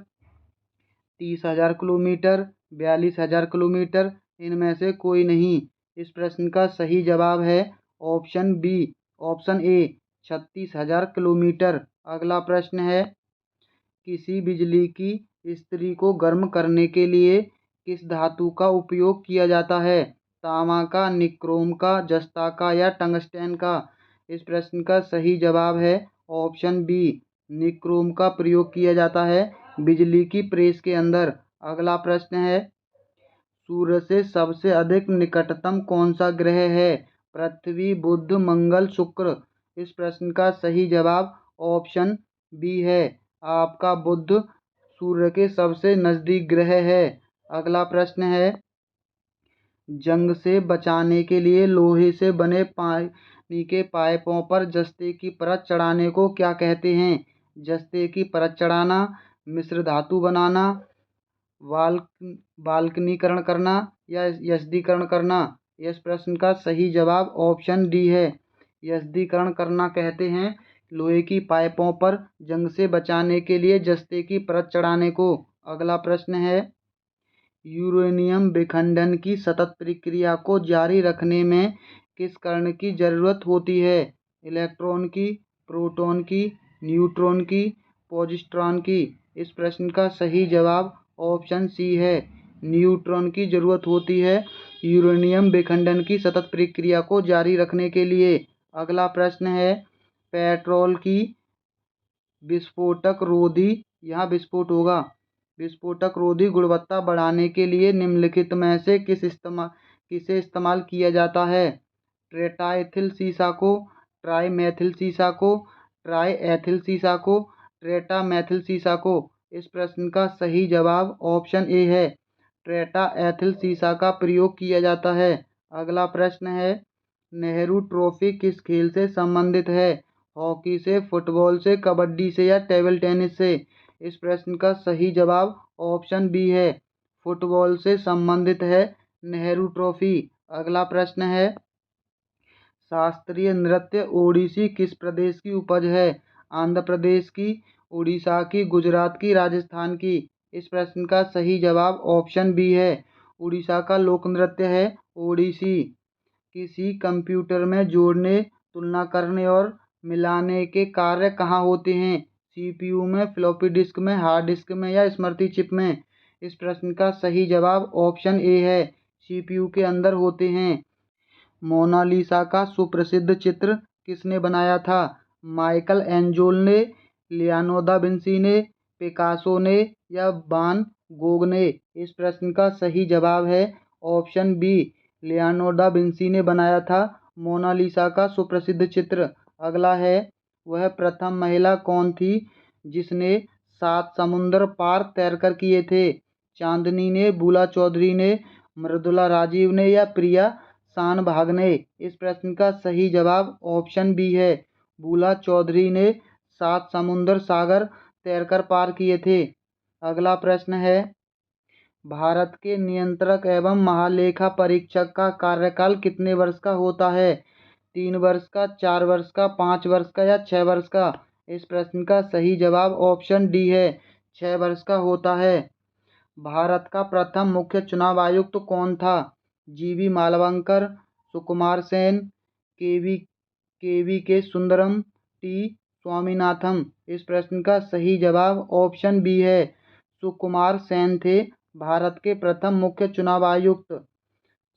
30,000 किलोमीटर, 42,000 किलोमीटर? इनमें से कोई नहीं। इस प्रश्न का सही जवाब है option B, option A, 36,000 kilometre. अगला प्रश्न है, किसी बिजली की इस्त्री को गर्म करने के लिए किस धातु का उपयोग किया जाता है? तांबा का, निक्रोम का, जस्ता का या टंगस्टन का? इस प्रश्न का सही जवाब है ऑप्शन बी, निक्रोम का प्रयोग किया जाता है बिजली की प्रेस के अंदर। अगला प्रश्न है, सूर्य से सबसे अधिक निकटतम कौन सा ग्रह है? पृथ्वी, बुध, मंगल, शुक्र? इस प्रश्न का सही जवाब ऑप्शन बी है आपका बुध सूर्य के सबसे नज़दीक ग्रह है। अगला प्रश्न है, जंग से बचाने के लिए लोहे से बने पानी के पाइपों पर जस्ते की परत चढ़ाने को क्या कहते हैं? जस्ते की परत चढ़ाना, मिश्र धातु बनाना, बाल्कनीकरण करना या यस्दीकरण करना? इस प्रश्न का सही जवाब ऑप्शन डी है, यस्दीकरण करना कहते हैं लोहे की पाइपों पर जंग से बचाने के लिए जस्ते की परत चढ़ाने को। अगला प्रश्न है, यूरेनियम विखंडन की सतत प्रक्रिया को जारी रखने में किस कण की जरूरत होती है? इलेक्ट्रॉन की, प्रोटॉन की, न्यूट्रॉन की, पॉजिट्रॉन की? इस प्रश्न का सही जवाब ऑप्शन सी है, न्यूट्रॉन की जरूरत होती है यूरेनियम विखंडन की सतत प्रक्रिया को जारी रखने के लिए। अगला प्रश्न है, पेट्रोल की विस्फोटक रोधी, यहाँ विस्फोट होगा, विस्फोटक रोधी गुणवत्ता बढ़ाने के लिए निम्नलिखित में से किसे इस्तेमाल किया जाता है? ट्रेटाइथिल सीसा को, ट्राईमेथिल सीसा को, ट्राईएथिल सीसा को, ट्रेटामेथिल सीसा को? इस प्रश्न का सही जवाब ऑप्शन ए है, ट्रेटाएथिल सीसा का प्रयोग किया जाता है। अगला प्रश्न है, नेहरू ट्रॉफी किस खेल से संबंधित है? हॉकी से, फुटबॉल से, कबड्डी से या टेबल टेनिस से? इस प्रश्न का सही जवाब ऑप्शन बी है, फुटबॉल से संबंधित है नेहरू ट्रॉफी। अगला प्रश्न है, शास्त्रीय नृत्य ओडिसी किस प्रदेश की उपज है? आंध्र प्रदेश की, उड़ीसा की, गुजरात की, राजस्थान की? इस प्रश्न का सही जवाब ऑप्शन बी है, उड़ीसा का लोक नृत्य है ओडिसी। किसी कंप्यूटर में जोड़ने, तुलना करने और मिलाने के कार्य कहाँ होते हैं? सीपीयू में, फ्लॉपी डिस्क में, हार्ड डिस्क में या स्मृति चिप में? इस प्रश्न का सही जवाब ऑप्शन ए है, सीपीयू के अंदर होते हैं। मोनालिसा का सुप्रसिद्ध चित्र किसने बनाया था? माइकल एंजोल ने, लियोनार्डो दा विंसी ने, पिकासो ने या वान गोग ने? इस प्रश्न का सही जवाब है option B, Leonardo da Vinci ने बनाया था मोनालिसा का सुप्रसिद्ध चित्र। अगला है, वह प्रथम महिला कौन थी जिसने 7 समुंदर पार तैरकर किए थे? चांदनी ने, बूला चौधरी ने, मृदुला राजीव ने या प्रिया शानभाग ने? इस प्रश्न का सही जवाब ऑप्शन बी है, बूला चौधरी ने 7 समुंदर सागर तैरकर पार किए थे। अगला प्रश्न है, भारत के नियंत्रक एवं महालेखा परीक्षक का कार्यकाल कितने वर्ष का होता है? 3 वर्ष का, 4 वर्ष का, 5 वर्ष का या 6 वर्ष का? इस प्रश्न का सही जवाब ऑप्शन डी है, 6 वर्ष का होता है। भारत का प्रथम मुख्य चुनाव आयुक्त कौन था? जीवी मालवंकर, सुकुमार सेन, के वी के सुंदरम, टी स्वामीनाथन? इस प्रश्न का सही जवाब ऑप्शन बी है, सुकुमार सेन थे भारत के प्रथम मुख्य चुनाव आयुक्त।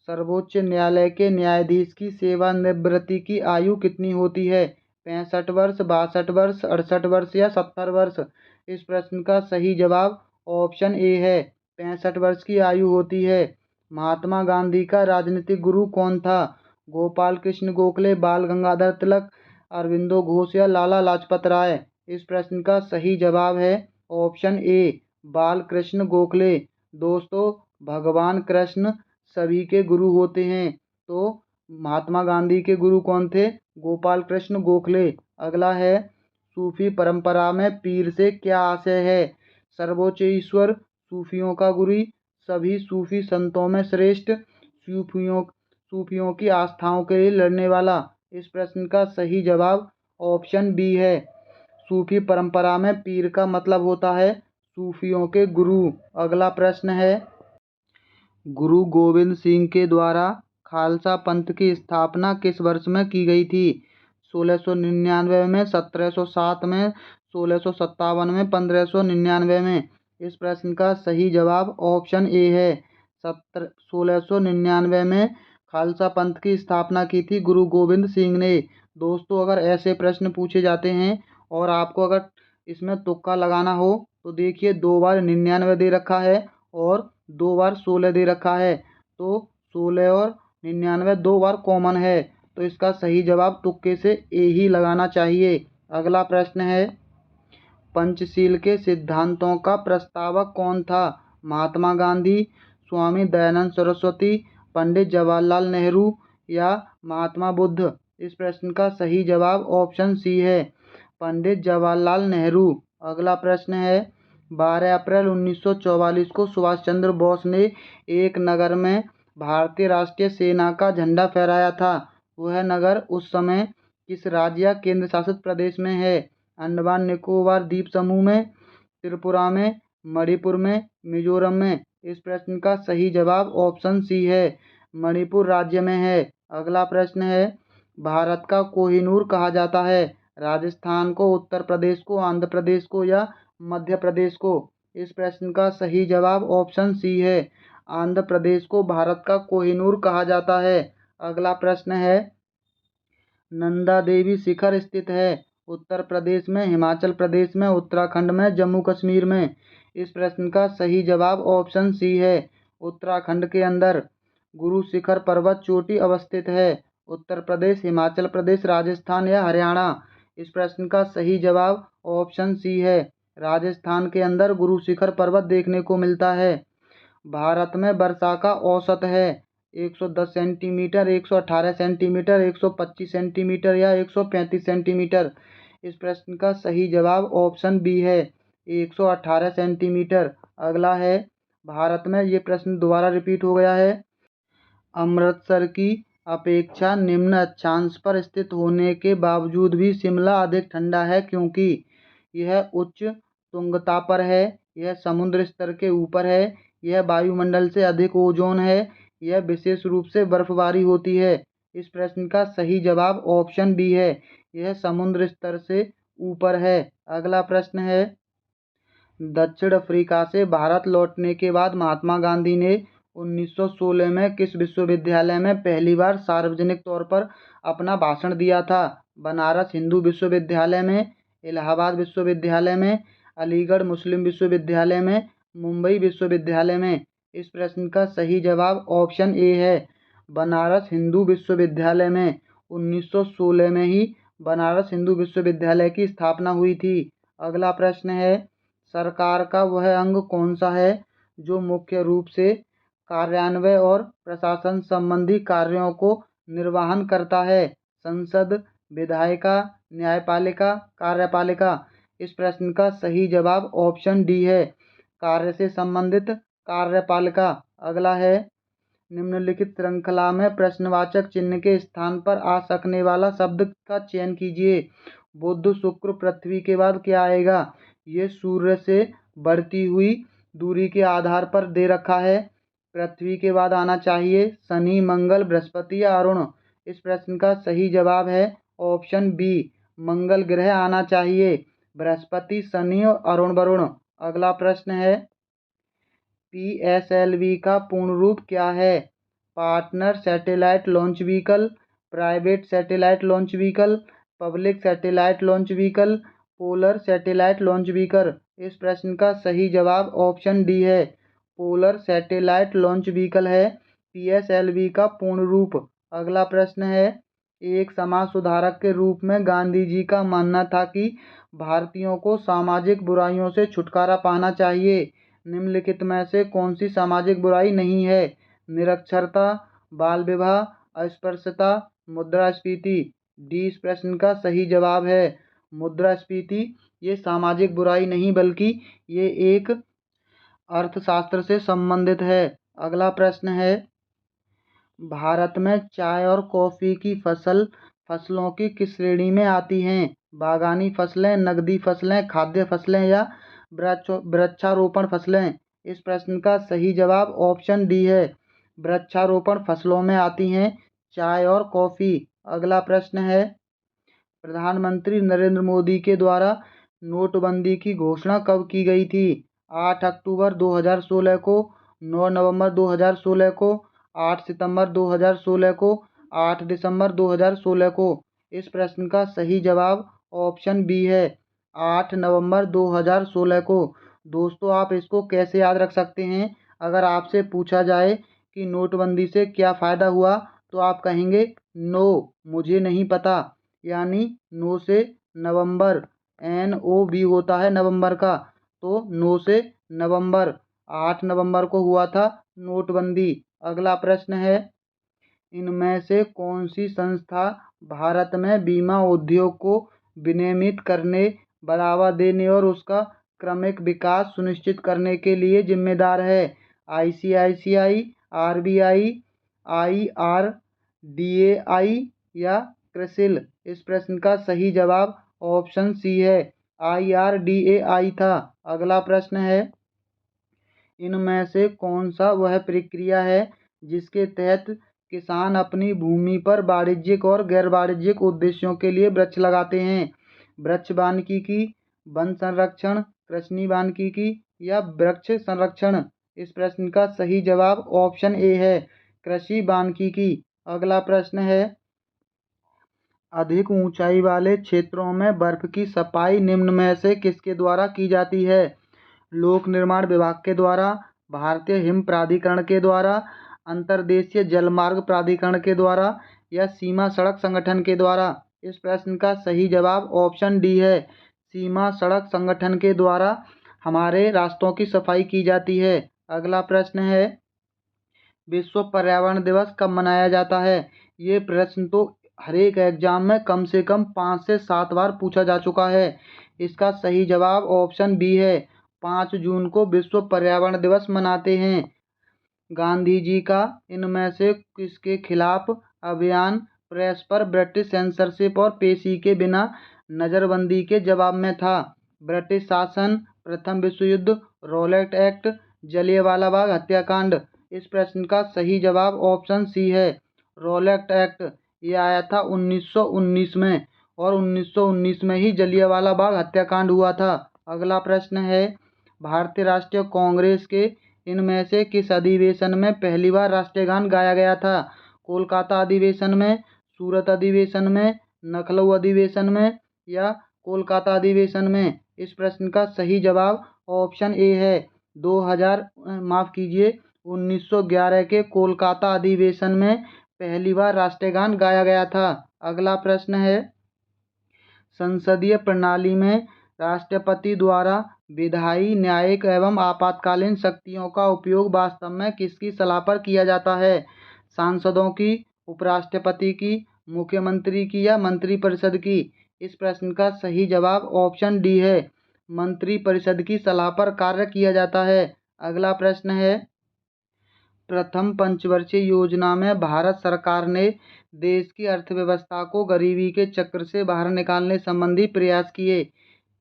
सर्वोच्च न्यायालय के न्यायाधीश की सेवानिवृत्ति की आयु कितनी होती है? 65 वर्ष, 62 वर्ष, 68 वर्ष या 70 वर्ष? इस प्रश्न का सही जवाब ऑप्शन ए है, 65 वर्ष की आयु होती है। महात्मा गांधी का राजनीतिक गुरु कौन था? गोपाल कृष्ण गोखले, बाल गंगाधर तिलक, अरविंदो घोष या लाला लाजपत राय? इस प्रश्न का सही जवाब है ऑप्शन ए, बाल कृष्ण गोखले। दोस्तों, भगवान कृष्ण सभी के गुरु होते हैं, तो महात्मा गांधी के गुरु कौन थे? गोपाल कृष्ण गोखले। अगला है, सूफी परंपरा में पीर से क्या आशय है? सर्वोच्च ईश्वर, सूफियों का गुरु, सभी सूफी संतों में श्रेष्ठ, सूफियों की आस्थाओं के लिए लड़ने वाला? इस प्रश्न का सही जवाब ऑप्शन बी है, सूफी परंपरा में पीर का मतलब होता है सूफियों के गुरु। अगला प्रश्न है, गुरु गोविंद सिंह के द्वारा खालसा पंथ की स्थापना किस वर्ष में की गई थी? 1699 में, 1707 में, 1657 में, 1599 में? इस प्रश्न का सही जवाब ऑप्शन ए है, 1699 में खालसा पंथ की स्थापना की थी गुरु गोविंद सिंह ने। दोस्तों अगर ऐसे प्रश्न पूछे जाते हैं और आपको अगर इसमें तुक्का लगाना हो तो देखिए 2 बार 99 दे रखा है और 2 बार 16 दे रखा है, तो 16 और 99 2 बार कॉमन है, तो इसका सही जवाब तुक्के से ए ही लगाना चाहिए। अगला प्रश्न है, पंचशील के सिद्धांतों का प्रस्तावक कौन था? महात्मा गांधी, स्वामी दयानंद सरस्वती, पंडित जवाहरलाल नेहरू या महात्मा बुद्ध? इस प्रश्न का सही जवाब ऑप्शन सी है, पंडित जवाहरलाल नेहरू। अगला प्रश्न है, 12 अप्रैल 1944 को सुभाष चंद्र बोस ने एक नगर में भारतीय राष्ट्रीय सेना का झंडा फहराया था। वह नगर उस समय किस राज्य या केंद्र शासित प्रदेश में है? अंडमान निकोबार द्वीप समूह में, त्रिपुरा में, मणिपुर में, मिजोरम में? इस प्रश्न का सही जवाब ऑप्शन सी है, मणिपुर राज्य में है। अगला प्रश्न है, भारत का कोहिनूर कहा जाता है? राजस्थान को, उत्तर प्रदेश को, आंध्र प्रदेश को या मध्य प्रदेश को? इस प्रश्न का सही जवाब ऑप्शन सी है, आंध्र प्रदेश को भारत का कोहिनूर कहा जाता है। अगला प्रश्न है, नंदा देवी शिखर स्थित है? उत्तर प्रदेश में, हिमाचल प्रदेश में, उत्तराखंड में, जम्मू कश्मीर में? इस प्रश्न का सही जवाब ऑप्शन सी है, उत्तराखंड के अंदर गुरु शिखर पर्वत चोटी अवस्थित है। उत्तर प्रदेश, हिमाचल प्रदेश, राजस्थान या हरियाणा? इस प्रश्न का सही जवाब ऑप्शन सी है, राजस्थान के अंदर गुरु शिखर पर्वत देखने को मिलता है। भारत में वर्षा का औसत है 110 सेंटीमीटर, 118 सेंटीमीटर, 125 सेंटीमीटर या 135 सेंटीमीटर? इस प्रश्न का सही जवाब ऑप्शन बी है, 118 सेंटीमीटर। अगला है, भारत में, ये प्रश्न दोबारा रिपीट हो गया है, अमृतसर की अपेक्षा निम्न अक्षांश पर स्थित होने के बावजूद भी शिमला अधिक ठंडा है क्योंकि? यह उच्च तुंगता पर है, यह समुद्र स्तर के ऊपर है, यह वायुमंडल से अधिक ओजोन है, यह विशेष रूप से बर्फबारी होती है? इस प्रश्न का सही जवाब ऑप्शन बी है, यह समुद्र स्तर से ऊपर है। अगला प्रश्न है, दक्षिण अफ्रीका से भारत लौटने के बाद महात्मा गांधी ने 1916 में किस विश्वविद्यालय में पहली बार सार्वजनिक तौर पर अपना भाषण दिया था? बनारस हिंदू विश्वविद्यालय में, इलाहाबाद विश्वविद्यालय में, अलीगढ़ मुस्लिम विश्वविद्यालय में, मुंबई विश्वविद्यालय में? इस प्रश्न का सही जवाब ऑप्शन ए है, बनारस हिंदू विश्वविद्यालय में। 1916 में ही बनारस हिंदू विश्वविद्यालय की स्थापना हुई थी। अगला प्रश्न है, सरकार का वह अंग कौन सा है जो मुख्य रूप से कार्यान्वयन और प्रशासन संबंधी कार्यों को निर्वहन करता है? संसद, विधायिका, न्यायपालिका, कार्यपालिका? इस प्रश्न का सही जवाब ऑप्शन डी है, कार्य से संबंधित कार्यपालिका। अगला है, निम्नलिखित श्रृंखला में प्रश्नवाचक चिन्ह के स्थान पर आ सकने वाला शब्द का चयन कीजिए। बुध, शुक्र, पृथ्वी के बाद क्या आएगा? ये सूर्य से बढ़ती हुई दूरी के आधार पर दे रखा है, पृथ्वी के बाद आना चाहिए शनि, मंगल, बृहस्पति या अरुण? इस प्रश्न का सही जवाब है ऑप्शन बी, मंगल ग्रह आना चाहिए, बृहस्पति, शनि और अरुण वरुण। अगला प्रश्न है, PSLV का पूर्ण रूप क्या है? Partner satellite launch vehicle, private satellite launch vehicle, public satellite launch vehicle, polar satellite launch vehicle? इस प्रश्न का सही जवाब ऑप्शन डी है, पोलर सैटेलाइट लॉन्च व्हीकल है PSLV का पूर्ण रूप। अगला प्रश्न है, एक समाज सुधारक के रूप में गांधी जी का मानना था कि भारतीयों को सामाजिक बुराइयों से छुटकारा पाना चाहिए। निम्नलिखित में से कौन सी सामाजिक बुराई नहीं है? निरक्षरता, बाल विवाह, अस्पृश्यता, मुद्रास्फीति? डी इस प्रश्न का सही जवाब है, मुद्रास्फीति ये सामाजिक बुराई नहीं बल्कि ये एक अर्थशास्त्र से संबंधित है। अगला प्रश्न है, भारत में चाय और कॉफ़ी की फसलों की किस श्रेणी में आती हैं? बागानी फसलें, नकदी फसलें, खाद्य फसलें या वृक्षारोपण फसलें? इस प्रश्न का सही जवाब ऑप्शन डी है, वृक्षारोपण फसलों में आती हैं चाय और कॉफ़ी। अगला प्रश्न है, प्रधानमंत्री नरेंद्र मोदी के द्वारा नोटबंदी की घोषणा कब की गई थी? 8 अक्टूबर 2016 को, 9 नवंबर 2016 को, 8 सितंबर 2016 को, 8 दिसंबर 2016 को। इस प्रश्न का सही जवाब ऑप्शन बी है, 8 नवंबर 2016 को। दोस्तों, आप इसको कैसे याद रख सकते हैं? अगर आपसे पूछा जाए कि नोटबंदी से क्या फ़ायदा हुआ, तो आप कहेंगे नो, मुझे नहीं पता। यानी नो से नवंबर, NOB होता है नवंबर का, तो नो से नवंबर, 8 नवंबर को हुआ था नोटबंदी। अगला प्रश्न है, इनमें से कौन सी संस्था भारत में बीमा उद्योग को विनियमित करने, बढ़ावा देने और उसका क्रमिक विकास सुनिश्चित करने के लिए जिम्मेदार है? ICICI, RBI, IRDAI या क्रिसिल? इस प्रश्न का सही जवाब ऑप्शन सी है, IRDAI था। अगला प्रश्न है, इनमें से कौन सा वह प्रक्रिया है जिसके तहत किसान अपनी भूमि पर वाणिज्यिक और गैर वाणिज्यिक उद्देश्यों के लिए वृक्ष लगाते हैं? वृक्ष वानिकी, वन संरक्षण, कृषि वानिकी या वृक्ष संरक्षण? इस प्रश्न का सही जवाब ऑप्शन ए है, कृषि वानिकी। अगला प्रश्न है, अधिक ऊंचाई वाले क्षेत्रों में बर्फ की सफाई निम्न में से किसके द्वारा की जाती है? लोक निर्माण विभाग के द्वारा, भारतीय हिम प्राधिकरण के द्वारा, अंतर्देशीय जलमार्ग प्राधिकरण के द्वारा या सीमा सड़क संगठन के द्वारा? इस प्रश्न का सही जवाब ऑप्शन डी है, सीमा सड़क संगठन के द्वारा हमारे रास्तों की सफाई की जाती है। अगला प्रश्न है, विश्व पर्यावरण दिवस कब मनाया जाता है? ये प्रश्न तो हर एक एग्जाम में कम से कम 5 से 7 बार पूछा जा चुका है। इसका सही जवाब ऑप्शन बी है, 5 जून को विश्व पर्यावरण दिवस मनाते हैं। गांधी जी का इनमें से किसके खिलाफ अभियान प्रेस पर ब्रिटिश सेंसरशिप और पेशी के बिना नज़रबंदी के जवाब में था? ब्रिटिश शासन, प्रथम विश्व युद्ध, रॉलेट एक्ट, जलियांवाला बाग हत्याकांड? इस प्रश्न का सही जवाब ऑप्शन सी है, रॉलेट एक्ट। ये आया था 1919 में, और 1919 में ही जलियांवाला बाग हत्याकांड हुआ था। अगला प्रश्न है, भारतीय राष्ट्रीय कांग्रेस के इनमें से किस अधिवेशन में पहली बार राष्ट्रीय गान गाया गया था? कोलकाता अधिवेशन में, सूरत अधिवेशन में, लखनऊ अधिवेशन में या कोलकाता अधिवेशन में? इस प्रश्न का सही जवाब ऑप्शन ए है, 1911 के कोलकाता अधिवेशन में पहली बार राष्ट्रीय गान गाया गया था। अगला प्रश्न है, संसदीय प्रणाली में राष्ट्रपति द्वारा विधायी, न्यायिक एवं आपातकालीन शक्तियों का उपयोग वास्तव में किसकी सलाह पर किया जाता है? सांसदों की, उपराष्ट्रपति की, मुख्यमंत्री की या मंत्रिपरिषद की? इस प्रश्न का सही जवाब ऑप्शन डी है, मंत्रिपरिषद की सलाह पर कार्य किया जाता है। अगला प्रश्न है, प्रथम पंचवर्षीय योजना में भारत सरकार ने देश की अर्थव्यवस्था को गरीबी के चक्र से बाहर निकालने संबंधी प्रयास किए।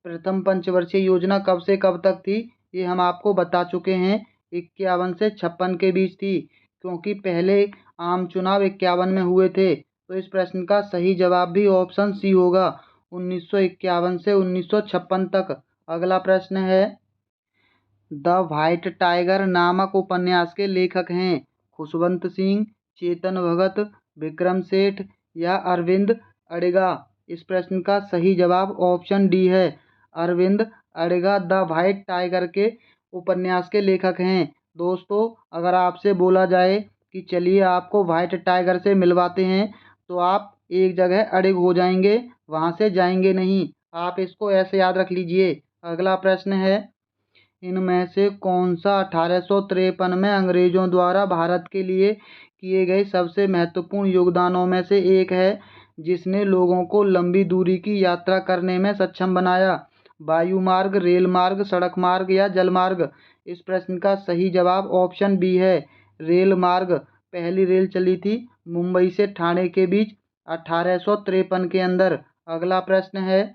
प्रथम पंचवर्षीय योजना कब से कब तक थी? ये हम आपको बता चुके हैं, 51 से 56 के बीच थी, क्योंकि पहले आम चुनाव 51 में हुए थे। तो इस प्रश्न का सही जवाब भी ऑप्शन सी होगा, 1951 से 1956 तक। अगला प्रश्न है, द व्हाइट टाइगर नामक उपन्यास के लेखक हैं? खुशवंत सिंह, चेतन भगत, विक्रम सेठ या अरविंद अडिगा? इस प्रश्न का सही जवाब ऑप्शन डी है, Aravind Adiga the White Tiger के उपन्यास के लेखक हैं। दोस्तों, अगर आपसे बोला जाए कि चलिए आपको व्हाइट टाइगर से मिलवाते हैं, तो आप एक जगह अडिग हो जाएंगे, वहाँ से जाएंगे नहीं। आप इसको ऐसे याद रख लीजिए। अगला प्रश्न है, इनमें से कौन सा 1853 में अंग्रेजों द्वारा भारत के लिए किए गए सबसे महत्वपूर्ण योगदानों में से एक है, जिसने लोगों को लंबी दूरी की यात्रा करने में सक्षम बनाया? वायु मार्ग, रेल मार्ग, सड़क मार्ग या जल मार्ग? इस प्रश्न का सही जवाब ऑप्शन बी है, रेल मार्ग। पहली रेल चली थी मुंबई से ठाणे के बीच 1853 के अंदर। अगला प्रश्न है,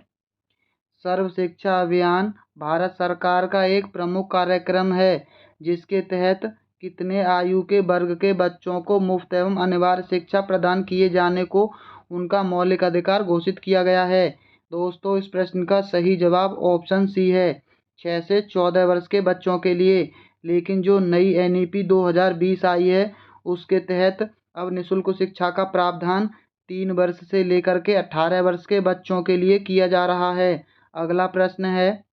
सर्व शिक्षा अभियान भारत सरकार का एक प्रमुख कार्यक्रम है, जिसके तहत कितने आयु के वर्ग के बच्चों को मुफ्त एवं अनिवार्य शिक्षा प्रदान किए जाने को उनका मौलिक अधिकार घोषित किया गया है? दोस्तों, इस प्रश्न का सही जवाब ऑप्शन सी है, 6 से 14 वर्ष के बच्चों के लिए। लेकिन जो नई NEP 2020 आई है, उसके तहत अब निःशुल्क शिक्षा का प्रावधान 3 वर्ष से लेकर के 18 वर्ष के बच्चों के लिए किया जा रहा है। अगला प्रश्न है,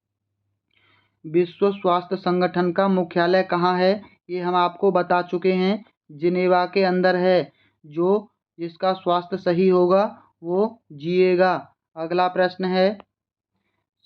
विश्व स्वास्थ्य संगठन का मुख्यालय कहाँ है? ये हम आपको बता चुके हैं, जिनेवा के अंदर है। जिसका स्वास्थ्य सही होगा वो जिएगा। अगला प्रश्न है,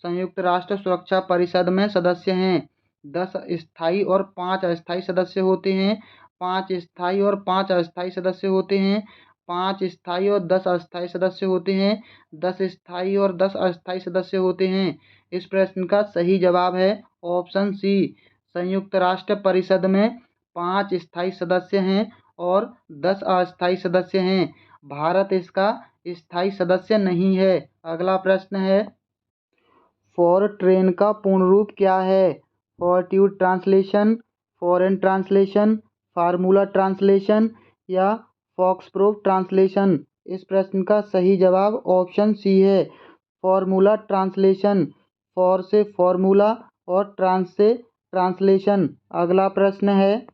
संयुक्त राष्ट्र सुरक्षा परिषद में सदस्य हैं 10 स्थायी और 5 अस्थायी सदस्य होते हैं। 5 स्थायी और 5 अस्थायी सदस्य होते हैं। 5 स्थायी और 10 अस्थायी सदस्य होते हैं। 10 स्थायी और 10 अस्थायी सदस्य होते हैं। इस प्रश्न का सही जवाब है ऑप्शन सी। संयुक्त राष्ट्र परिषद में 5 स्थायी सदस्य हैं और 10 अस्थायी सदस्य हैं। भारत इसका स्थायी सदस्य नहीं है। अगला प्रश्न है, फॉरट्रेन का पूर्ण रूप क्या है? फॉर्ट्यूड translation, foreign translation, formula translation या फॉक्सप्रोव ट्रांसलेशन? इस प्रश्न का सही जवाब ऑप्शन सी है, फॉर्मूला ट्रांसलेशन। फॉर से फॉर्मूला और ट्रांस से ट्रांसलेशन। अगला प्रश्न है,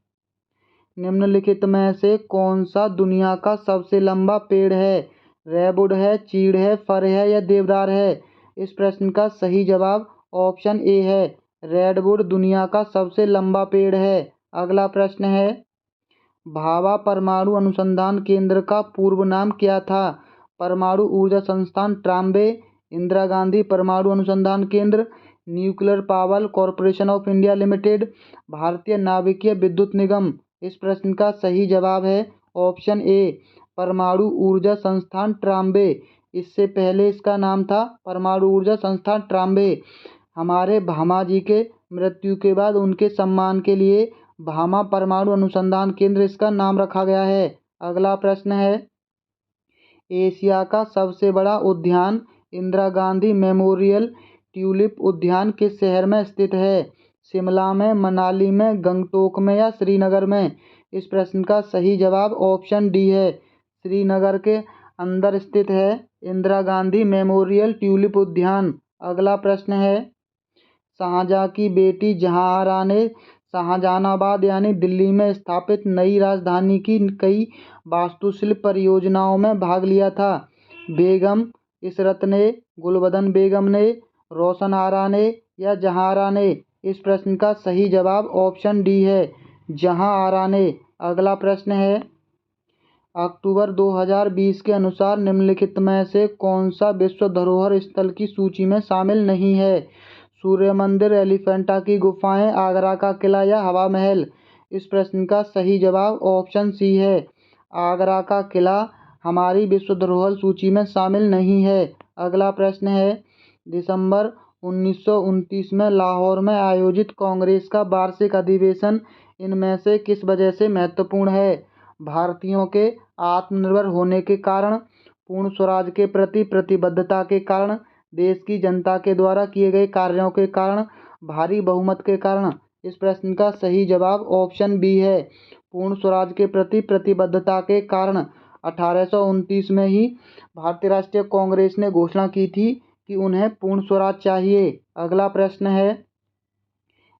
निम्नलिखित में से कौन सा दुनिया का सबसे लंबा पेड़ है? रेडवुड है, चीड़ है, फर है या देवदार है? इस प्रश्न का सही जवाब ऑप्शन ए है, रेडवुड दुनिया का सबसे लंबा पेड़ है। अगला प्रश्न है, भाभा परमाणु अनुसंधान केंद्र का पूर्व नाम क्या था? परमाणु ऊर्जा संस्थान ट्राम्बे, इंदिरा गांधी परमाणु अनुसंधान केंद्र, nuclear power corporation of India limited, भारतीय नाभिकीय विद्युत निगम? इस प्रश्न का सही जवाब है ऑप्शन ए, परमाणु ऊर्जा संस्थान ट्राम्बे। इससे पहले इसका नाम था परमाणु ऊर्जा संस्थान ट्राम्बे। हमारे भामा जी के मृत्यु के बाद उनके सम्मान के लिए भामा परमाणु अनुसंधान केंद्र इसका नाम रखा गया है। अगला प्रश्न है, एशिया का सबसे बड़ा उद्यान इंदिरा गांधी मेमोरियल ट्यूलिप उद्यान किस शहर में स्थित है? शिमला में, मनाली में, गंगटोक में या श्रीनगर में? इस प्रश्न का सही जवाब ऑप्शन डी है, श्रीनगर के अंदर स्थित है इंदिरा गांधी मेमोरियल ट्यूलिप उद्यान। अगला प्रश्न है, शाहजहां की बेटी जहांआरा ने शाहजहानाबाद यानी दिल्ली में स्थापित नई राजधानी की कई वास्तुशिल्प परियोजनाओं में भाग लिया था। बेगम इशरत ने, गुलबदन बेगम ने, रोशन आरा ने या जहांआरा ने? इस प्रश्न का सही जवाब ऑप्शन डी है, जहांआरा ने। अगला प्रश्न है, अक्टूबर 2020 के अनुसार निम्नलिखित में से कौन सा विश्व धरोहर स्थल की सूची में शामिल नहीं है? सूर्य मंदिर, एलिफेंटा की गुफाएं, आगरा का किला या हवा महल? इस प्रश्न का सही जवाब ऑप्शन सी है, आगरा का किला हमारी विश्व धरोहर सूची में शामिल नहीं है। अगला प्रश्न है, दिसंबर 1929 में लाहौर में आयोजित कांग्रेस का वार्षिक अधिवेशन इनमें से किस वजह से महत्वपूर्ण है? भारतीयों के आत्मनिर्भर होने के कारण, पूर्ण स्वराज के प्रति प्रतिबद्धता के कारण, देश की जनता के द्वारा किए गए कार्यों के कारण, भारी बहुमत के कारण? इस प्रश्न का सही जवाब ऑप्शन बी है, पूर्ण स्वराज के प्रति प्रतिबद्धता के कारण। 1829 में ही भारतीय राष्ट्रीय कांग्रेस ने घोषणा की थी कि उन्हें पूर्ण स्वराज चाहिए। अगला प्रश्न है,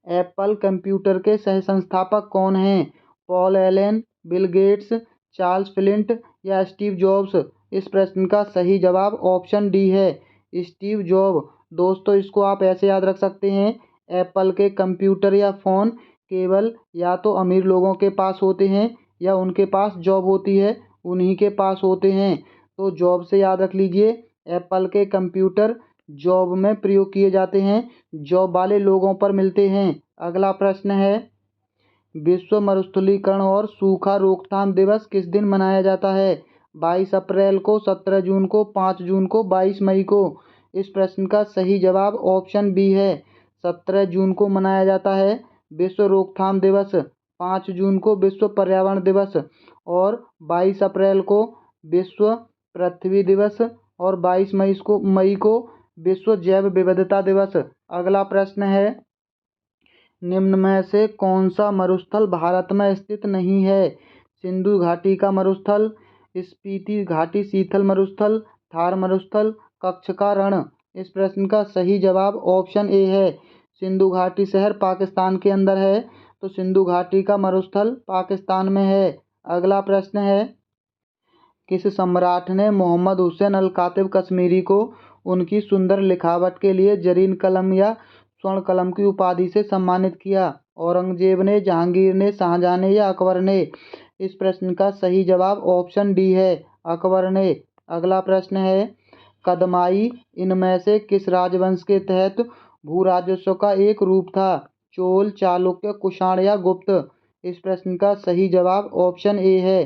एप्पल कंप्यूटर के सह संस्थापक कौन हैं? Paul Allen, Bill Gates, Charles flint या स्टीव जॉब्स? इस प्रश्न का सही जवाब ऑप्शन डी है, स्टीव जॉब। दोस्तों, इसको आप ऐसे याद रख सकते हैं, एप्पल के कंप्यूटर या फ़ोन केवल या तो अमीर लोगों के पास होते हैं या उनके पास जॉब होती है उन्हीं के पास होते हैं। तो जॉब से याद रख लीजिए, एप्पल के कंप्यूटर जॉब में प्रयोग किए जाते हैं, जॉब वाले लोगों पर मिलते हैं। अगला प्रश्न है, विश्व मरुस्थलीकरण और सूखा रोकथाम दिवस किस दिन मनाया जाता है? 22 अप्रैल को, 17 जून को, 5 जून को, 22 मई को? इस प्रश्न का सही जवाब ऑप्शन बी है, 17 जून को मनाया जाता है विश्व रोकथाम दिवस, 5 जून को विश्व पर्यावरण दिवस और 22 अप्रैल को विश्व पृथ्वी दिवस और 22 मई को विश्व जैव विविधता दिवस। अगला प्रश्न है, निम्न में से कौन सा मरुस्थल भारत में स्थित नहीं है? सिंधु घाटी का मरुस्थल, स्पीति घाटी शीतल मरुस्थल, थार मरुस्थल, कच्छ का रण? इस प्रश्न का सही जवाब ऑप्शन ए है, सिंधु घाटी शहर पाकिस्तान के अंदर है, तो सिंधु घाटी का मरुस्थल पाकिस्तान में है। अगला प्रश्न है, किस सम्राट ने मोहम्मद हुसैन अल कातिब कश्मीरी को उनकी सुंदर लिखावट के लिए जरीन कलम या स्वर्ण कलम की उपाधि से सम्मानित किया? औरंगजेब ने, जहांगीर ने, शाहजहां ने या अकबर ने? इस प्रश्न का सही जवाब ऑप्शन डी है, अकबर ने। अगला प्रश्न है, कदमाई इनमें से किस राजवंश के तहत भू राजस्व का एक रूप था? चोल, चालुक्य, कुषाण या गुप्त? इस प्रश्न का सही जवाब ऑप्शन ए है,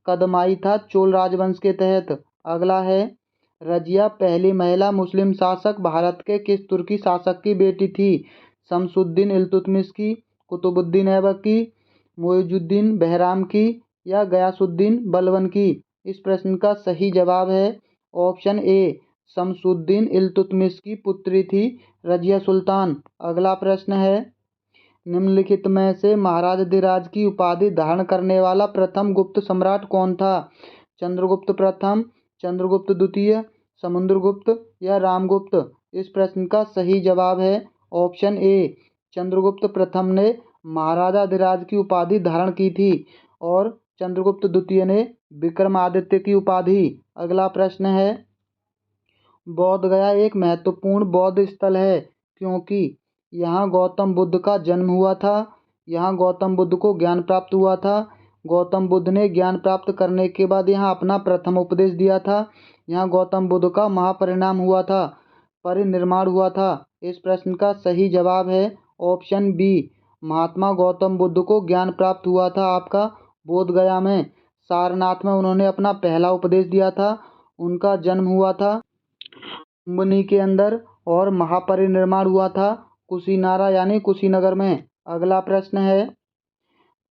कदमाई था, चोल राजवंश के तहत। अगला है, रजिया पहली महिला मुस्लिम शासक भारत के किस तुर्की शासक की बेटी थी? शमसुद्दीन इल्तुतमिश की, कुतुबुद्दीन ऐबक की, मुइजुद्दीन बहराम की या गयासुद्दीन बलबन की? इस प्रश्न का सही जवाब है ऑप्शन ए, शमसुद्दीन इल्तुतमिश की पुत्री थी रजिया सुल्तान। अगला प्रश्न है, निम्नलिखित में से महाराजाधिराज की उपाधि धारण करने वाला प्रथम गुप्त सम्राट कौन था? चंद्रगुप्त प्रथम, चंद्रगुप्त द्वितीय, समुद्रगुप्त या रामगुप्त? इस प्रश्न का सही जवाब है ऑप्शन ए, चंद्रगुप्त प्रथम ने महाराजाधिराज की उपाधि धारण की थी और चंद्रगुप्त द्वितीय ने विक्रमादित्य की उपाधि। अगला प्रश्न है, बोध गया एक महत्वपूर्ण बौद्ध स्थल है क्योंकि यहाँ गौतम बुद्ध का जन्म हुआ था, यहाँ गौतम बुद्ध को ज्ञान प्राप्त हुआ था, गौतम बुद्ध ने ज्ञान प्राप्त करने के बाद यहाँ अपना प्रथम उपदेश दिया था, यहाँ गौतम बुद्ध का महापरिणाम हुआ था, परिनिर्माण हुआ था। इस प्रश्न का सही जवाब है ऑप्शन बी, महात्मा गौतम बुद्ध को ज्ञान प्राप्त हुआ था आपका बोध गया में। सारनाथ में उन्होंने अपना पहला उपदेश दिया था, उनका जन्म हुआ था लुम्बिनी के अंदर और महापरिनिर्माण हुआ था कुशीनारा यानी कुशीनगर में। अगला प्रश्न है,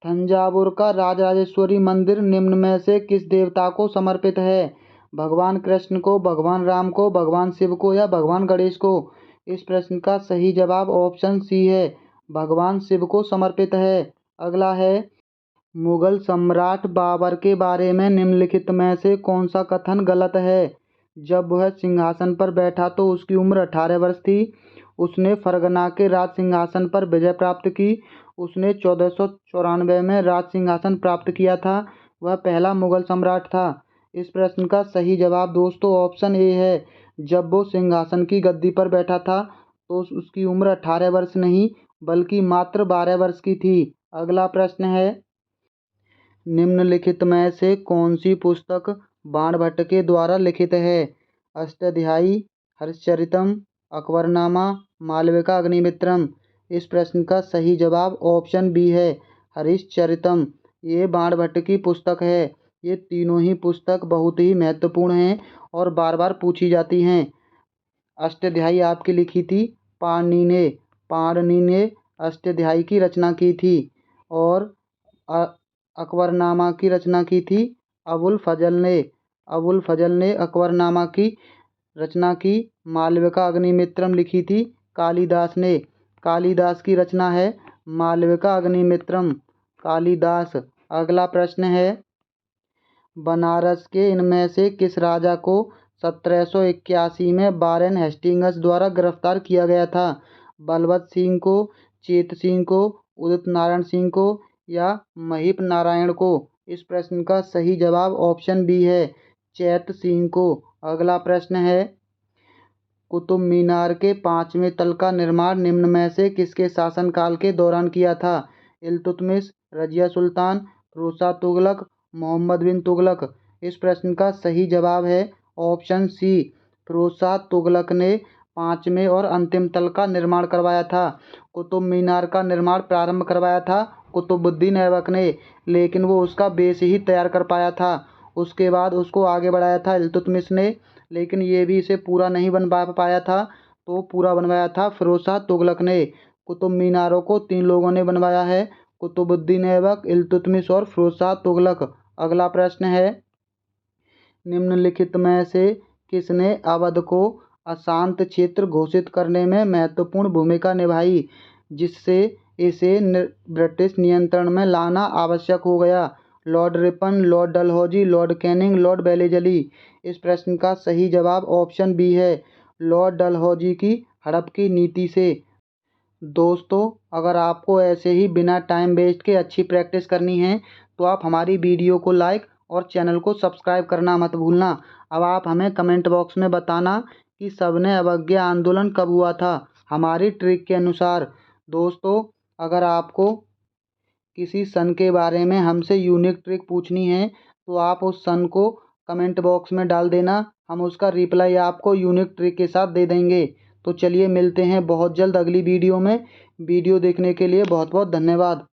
थंजावुर का राजराजेश्वरी मंदिर निम्न में से किस देवता को समर्पित है? भगवान कृष्ण को, भगवान राम को, भगवान शिव को या भगवान गणेश को? इस प्रश्न का सही जवाब ऑप्शन सी है, भगवान शिव को समर्पित है। अगला है, मुगल सम्राट बाबर के बारे में निम्नलिखित में से कौन सा कथन गलत है? जब वह सिंहासन पर बैठा तो उसकी उम्र 18 वर्ष थी, उसने फरगना के राज सिंहासन पर विजय प्राप्त की, उसने 1494 में राज सिंहासन प्राप्त किया था, वह पहला मुगल सम्राट था। इस प्रश्न का सही जवाब दोस्तों ऑप्शन ए है, जब वो सिंहासन की गद्दी पर बैठा था तो उसकी उम्र 18 वर्ष नहीं बल्कि मात्र 12 वर्ष की थी। अगला प्रश्न है, निम्नलिखित में से कौन सी पुस्तक बाणभट्ट के द्वारा लिखित है? अष्टाध्यायी, हर्षचरितम, अकबरनामा, मालविका अग्निमित्रम? इस प्रश्न का सही जवाब ऑप्शन बी है, हरिश्चरितम। ये बाणभट्ट की पुस्तक है। ये तीनों ही पुस्तक बहुत ही महत्वपूर्ण हैं और बार बार पूछी जाती हैं। अष्टाध्यायी आपकी लिखी थी पाणिनि ने अष्टाध्यायी की रचना की थी और अकबरनामा की रचना की थी अबुल फजल ने अकबरनामा की रचना की। मालविका अग्निमित्रम लिखी थी कालिदास ने। कालिदास की रचना है मालविका अग्निमित्रम, कालिदास। अगला प्रश्न है, बनारस के इनमें से किस राजा को 1781 में वारेन हेस्टिंग्स द्वारा गिरफ्तार किया गया था? बलवंत सिंह को, चेत सिंह को, उदित नारायण सिंह को या महीप नारायण को? इस प्रश्न का सही जवाब ऑप्शन बी है, चेत सिंह को। अगला प्रश्न है, कुतुब मीनार के 5वें तल का निर्माण निम्न में से किसके शासनकाल के दौरान किया था? इल्तुतमिश, रजिया सुल्तान, फिरोज तुगलक, मोहम्मद बिन तुगलक? इस प्रश्न का सही जवाब है ऑप्शन सी, फिरोज तुगलक ने 5वें और अंतिम तल का निर्माण करवाया था। कुतुब मीनार का निर्माण प्रारंभ करवाया था कुतुबुद्दीन ऐबक ने, लेकिन वो उसका बेस ही तैयार कर पाया था। उसके बाद उसको आगे बढ़ाया था इल्तुतमिश ने, लेकिन ये भी इसे पूरा नहीं बनवा पाया था, तो पूरा बनवाया था फिरोज तुगलक ने। कुतुब मीनारों को 3 लोगों ने बनवाया है, कुतुबुद्दीन ऐबक, इल्तुतमिश और फिरोज तुगलक। अगला प्रश्न है, निम्नलिखित में से किसने अवध को अशांत क्षेत्र घोषित करने में महत्वपूर्ण भूमिका निभाई, जिससे इसे ब्रिटिश नियंत्रण में लाना आवश्यक हो गया? Lord Ripon, Lord Dalhousie, Lord Canning, Lord बेलेजली? इस प्रश्न का सही जवाब ऑप्शन बी है, लॉर्ड डलहौजी की हड़प की नीति से। दोस्तों, अगर आपको ऐसे ही बिना टाइम वेस्ट के अच्छी प्रैक्टिस करनी है तो आप हमारी वीडियो को लाइक और चैनल को सब्सक्राइब करना मत भूलना। अब आप हमें कमेंट बॉक्स में बताना कि सबने अवज्ञा आंदोलन कब हुआ था हमारी ट्रिक के अनुसार। दोस्तों, अगर आपको किसी सन के बारे में हमसे यूनिक ट्रिक पूछनी है तो आप उस सन को कमेंट बॉक्स में डाल देना, हम उसका रिप्लाई आपको यूनिक ट्रिक के साथ दे देंगे। तो चलिए मिलते हैं बहुत जल्द अगली वीडियो में। वीडियो देखने के लिए बहुत बहुत धन्यवाद।